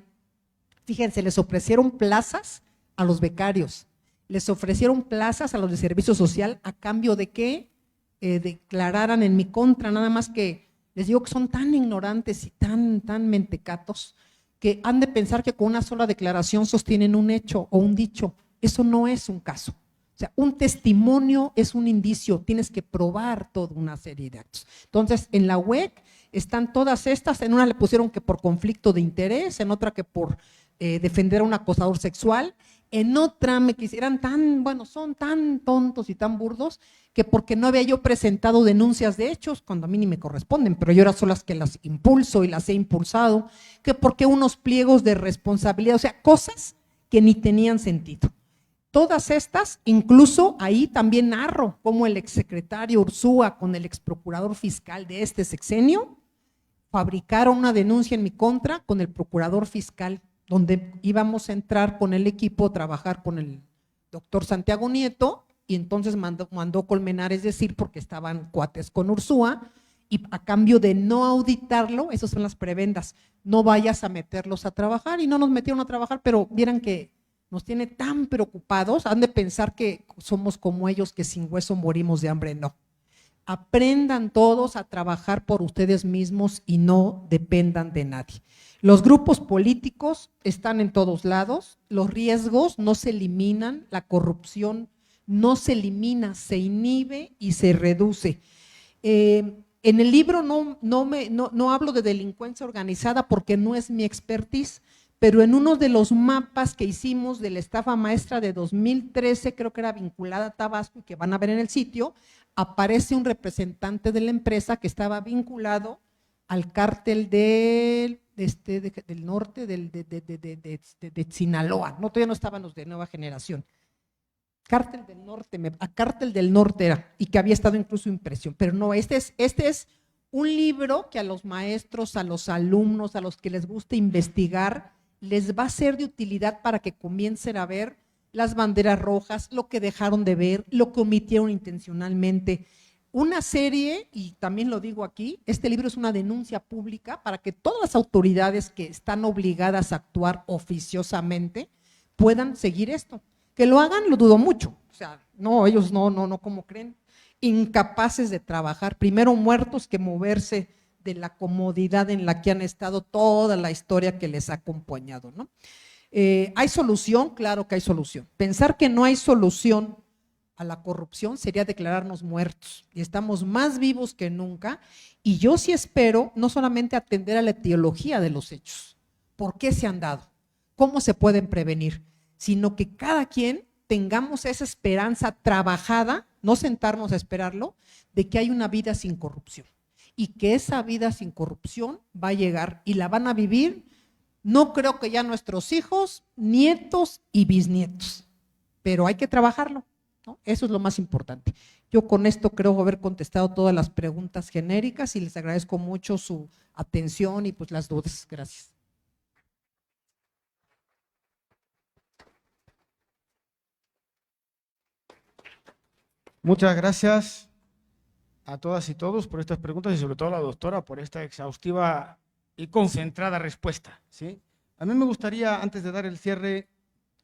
Speaker 5: Fíjense, les ofrecieron plazas a los becarios, les ofrecieron plazas a los de servicio social a cambio de que declararan en mi contra, nada más que les digo que son tan ignorantes y tan mentecatos que han de pensar que con una sola declaración sostienen un hecho o un dicho. Eso no es un caso. O sea, un testimonio es un indicio, tienes que probar toda una serie de actos. Entonces, en la UEC están todas estas, en una le pusieron que por conflicto de interés, en otra que por defender a un acosador sexual, en otra me quisieran son tan tontos y tan burdos que porque no había yo presentado denuncias de hechos, cuando a mí ni me corresponden, pero yo ahora son las que las impulso y las he impulsado, que porque unos pliegos de responsabilidad, o sea, cosas que ni tenían sentido. Todas estas, incluso ahí también narro cómo el exsecretario Ursúa con el exprocurador fiscal de este sexenio fabricaron una denuncia en mi contra con el procurador fiscal, donde íbamos a entrar con el equipo, trabajar con el doctor Santiago Nieto, y entonces mandó Colmenares decir, porque estaban cuates con Ursúa, y a cambio de no auditarlo, esas son las prebendas, no vayas a meterlos a trabajar, y no nos metieron a trabajar, pero vieran que nos tiene tan preocupados, han de pensar que somos como ellos, que sin hueso morimos de hambre. No. Aprendan todos a trabajar por ustedes mismos y no dependan de nadie. Los grupos políticos están en todos lados, los riesgos no se eliminan, la corrupción no se elimina, se inhibe y se reduce. En el libro no hablo de delincuencia organizada porque no es mi expertise, pero en uno de los mapas que hicimos de la estafa maestra de 2013, creo que era vinculada a Tabasco y que van a ver en el sitio, aparece un representante de la empresa que estaba vinculado al cártel del norte, de Sinaloa, no, todavía no estaban los de Nueva Generación, Cártel del Norte era, y que había estado incluso en prisión, pero no, este es un libro que a los maestros, a los alumnos, a los que les gusta investigar, les va a ser de utilidad para que comiencen a ver las banderas rojas, lo que dejaron de ver, lo que omitieron intencionalmente. una serie, y también lo digo aquí, este libro es una denuncia pública para que todas las autoridades que están obligadas a actuar oficiosamente puedan seguir esto. Que lo hagan, lo dudo mucho. O sea, no, ellos no, como creen, incapaces de trabajar, primero muertos que moverse de la comodidad en la que han estado toda la historia que les ha acompañado, ¿no? ¿Hay solución? Claro que hay solución. Pensar que no hay solución a la corrupción sería declararnos muertos, y estamos más vivos que nunca, y yo sí espero no solamente atender a la etiología de los hechos, por qué se han dado, cómo se pueden prevenir, sino que cada quien tengamos esa esperanza trabajada, no sentarnos a esperarlo, de que hay una vida sin corrupción, y que esa vida sin corrupción va a llegar y la van a vivir, no creo que ya nuestros hijos, nietos y bisnietos, pero hay que trabajarlo, ¿no? Eso es lo más importante. Yo con esto creo haber contestado todas las preguntas genéricas y les agradezco mucho su atención y pues las dudas. Gracias.
Speaker 3: Muchas gracias a todas y todos por estas preguntas y sobre todo a la doctora por esta exhaustiva y concentrada respuesta, ¿sí? A mí me gustaría, antes de dar el cierre,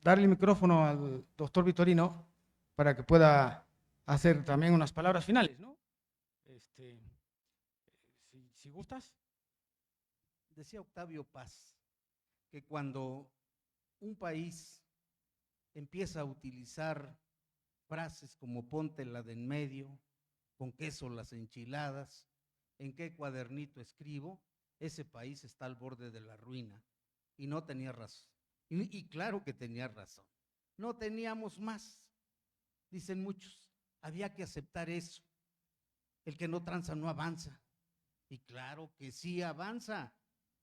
Speaker 3: darle el micrófono al doctor Vitorino para que pueda hacer también unas palabras finales, ¿no? Si gustas.
Speaker 4: Decía Octavio Paz que cuando un país empieza a utilizar frases como ponte la de en medio, con queso las enchiladas, en qué cuadernito escribo, ese país está al borde de la ruina. Y no tenía razón. Y claro que tenía razón. No teníamos más. Dicen muchos, había que aceptar eso. El que no tranza no avanza. Y claro que sí avanza.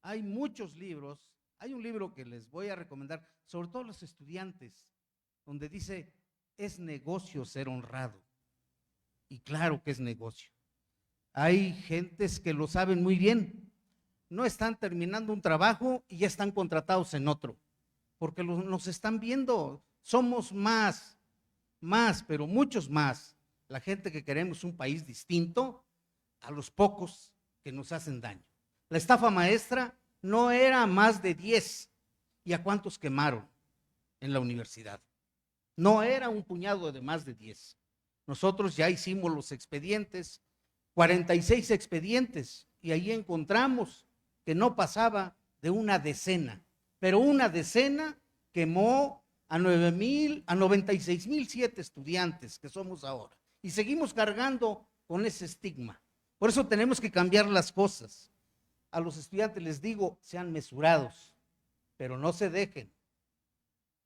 Speaker 4: Hay muchos libros. Hay un libro que les voy a recomendar, sobre todo a los estudiantes, donde dice, es negocio ser honrado. Y claro que es negocio. Hay gentes que lo saben muy bien. No están terminando un trabajo y ya están contratados en otro, porque nos están viendo. Somos más, pero muchos más, la gente que queremos un país distinto a los pocos que nos hacen daño. La estafa maestra no era más de 10. ¿Y a cuántos quemaron en la universidad? No era un puñado de más de 10. Nosotros ya hicimos los expedientes, 46 expedientes, y ahí encontramos que no pasaba de una decena, pero una decena quemó a 96,007 estudiantes que somos ahora, y seguimos cargando con ese estigma. Por eso tenemos que cambiar las cosas. A los estudiantes les digo, sean mesurados, pero no se dejen.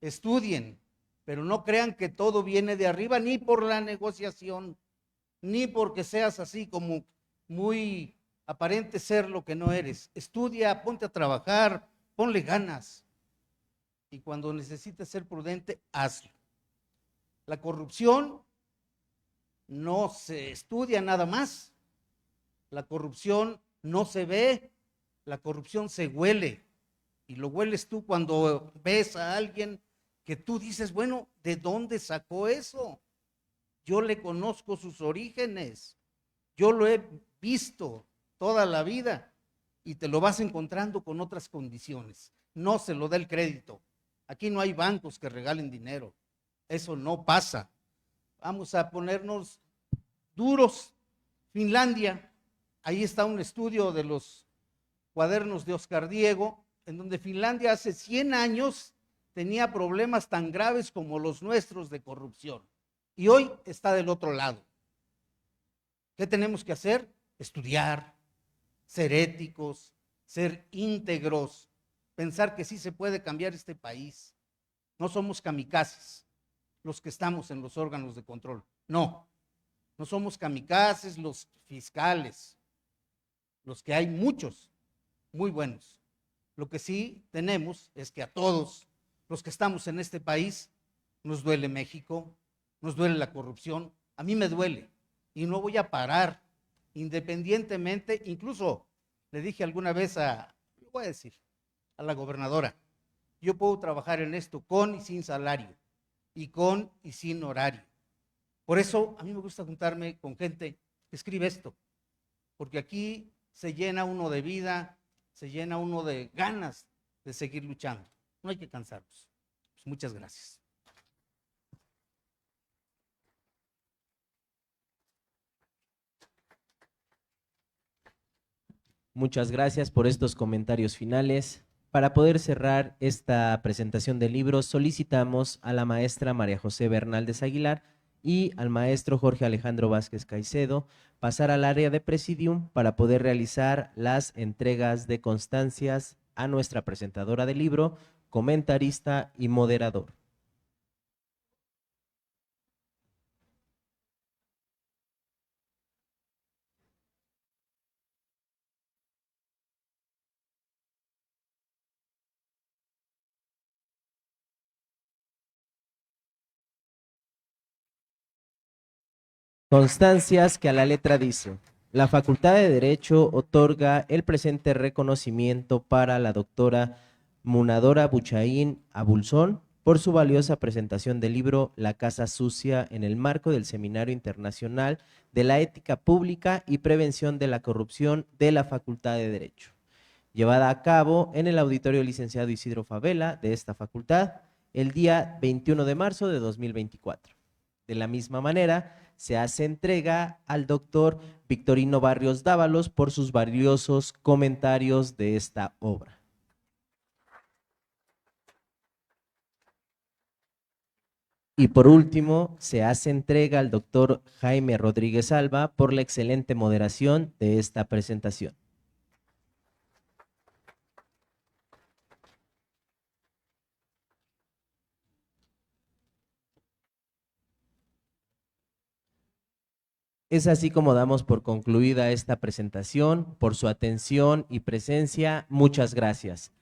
Speaker 4: Estudien, pero no crean que todo viene de arriba, ni por la negociación, ni porque seas así como muy aparente ser lo que no eres. Estudia, ponte a trabajar, ponle ganas. Y cuando necesites ser prudente, hazlo. La corrupción no se estudia nada más. La corrupción no se ve. La corrupción se huele. Y lo hueles tú cuando ves a alguien que tú dices, bueno, ¿de dónde sacó eso? Yo le conozco sus orígenes. Yo lo he visto toda la vida, y te lo vas encontrando con otras condiciones. No se lo da el crédito. Aquí no hay bancos que regalen dinero. Eso no pasa. Vamos a ponernos duros. Finlandia, ahí está un estudio de los cuadernos de Oscar Diego, en donde Finlandia hace 100 años tenía problemas tan graves como los nuestros de corrupción. Y hoy está del otro lado. ¿Qué tenemos que hacer? Estudiar, ser éticos, ser íntegros, pensar que sí se puede cambiar este país. No somos kamikazes los que estamos en los órganos de control. No somos kamikazes los fiscales, los que hay muchos muy buenos. Lo que sí tenemos es que a todos los que estamos en este país nos duele México, nos duele la corrupción. A mí me duele y no voy a parar. Independientemente, incluso le dije alguna vez lo voy a decir, a la gobernadora, yo puedo trabajar en esto con y sin salario, y con y sin horario. Por eso a mí me gusta juntarme con gente escribe esto, porque aquí se llena uno de vida, se llena uno de ganas de seguir luchando. No hay que cansarnos. Pues muchas gracias.
Speaker 1: Muchas gracias por estos comentarios finales. Para poder cerrar esta presentación del libro, solicitamos a la maestra María José Bernaldez Aguilar y al maestro Jorge Alejandro Vázquez Caicedo pasar al área de Presidium para poder realizar las entregas de constancias a nuestra presentadora del libro, comentarista y moderador. Constancias que a la letra dice: la Facultad de Derecho otorga el presente reconocimiento para la doctora Munadora Buchaín Abulsón por su valiosa presentación del libro La Casa Sucia en el marco del Seminario Internacional de la Ética Pública y Prevención de la Corrupción de la Facultad de Derecho, llevada a cabo en el Auditorio Licenciado Isidro Favela de esta facultad el día 21 de marzo de 2024. De la misma manera, se hace entrega al doctor Victorino Barrios Dávalos por sus valiosos comentarios de esta obra. Y por último, se hace entrega al doctor Jaime Rodríguez Alba por la excelente moderación de esta presentación. Es así como damos por concluida esta presentación. Por su atención y presencia, muchas gracias.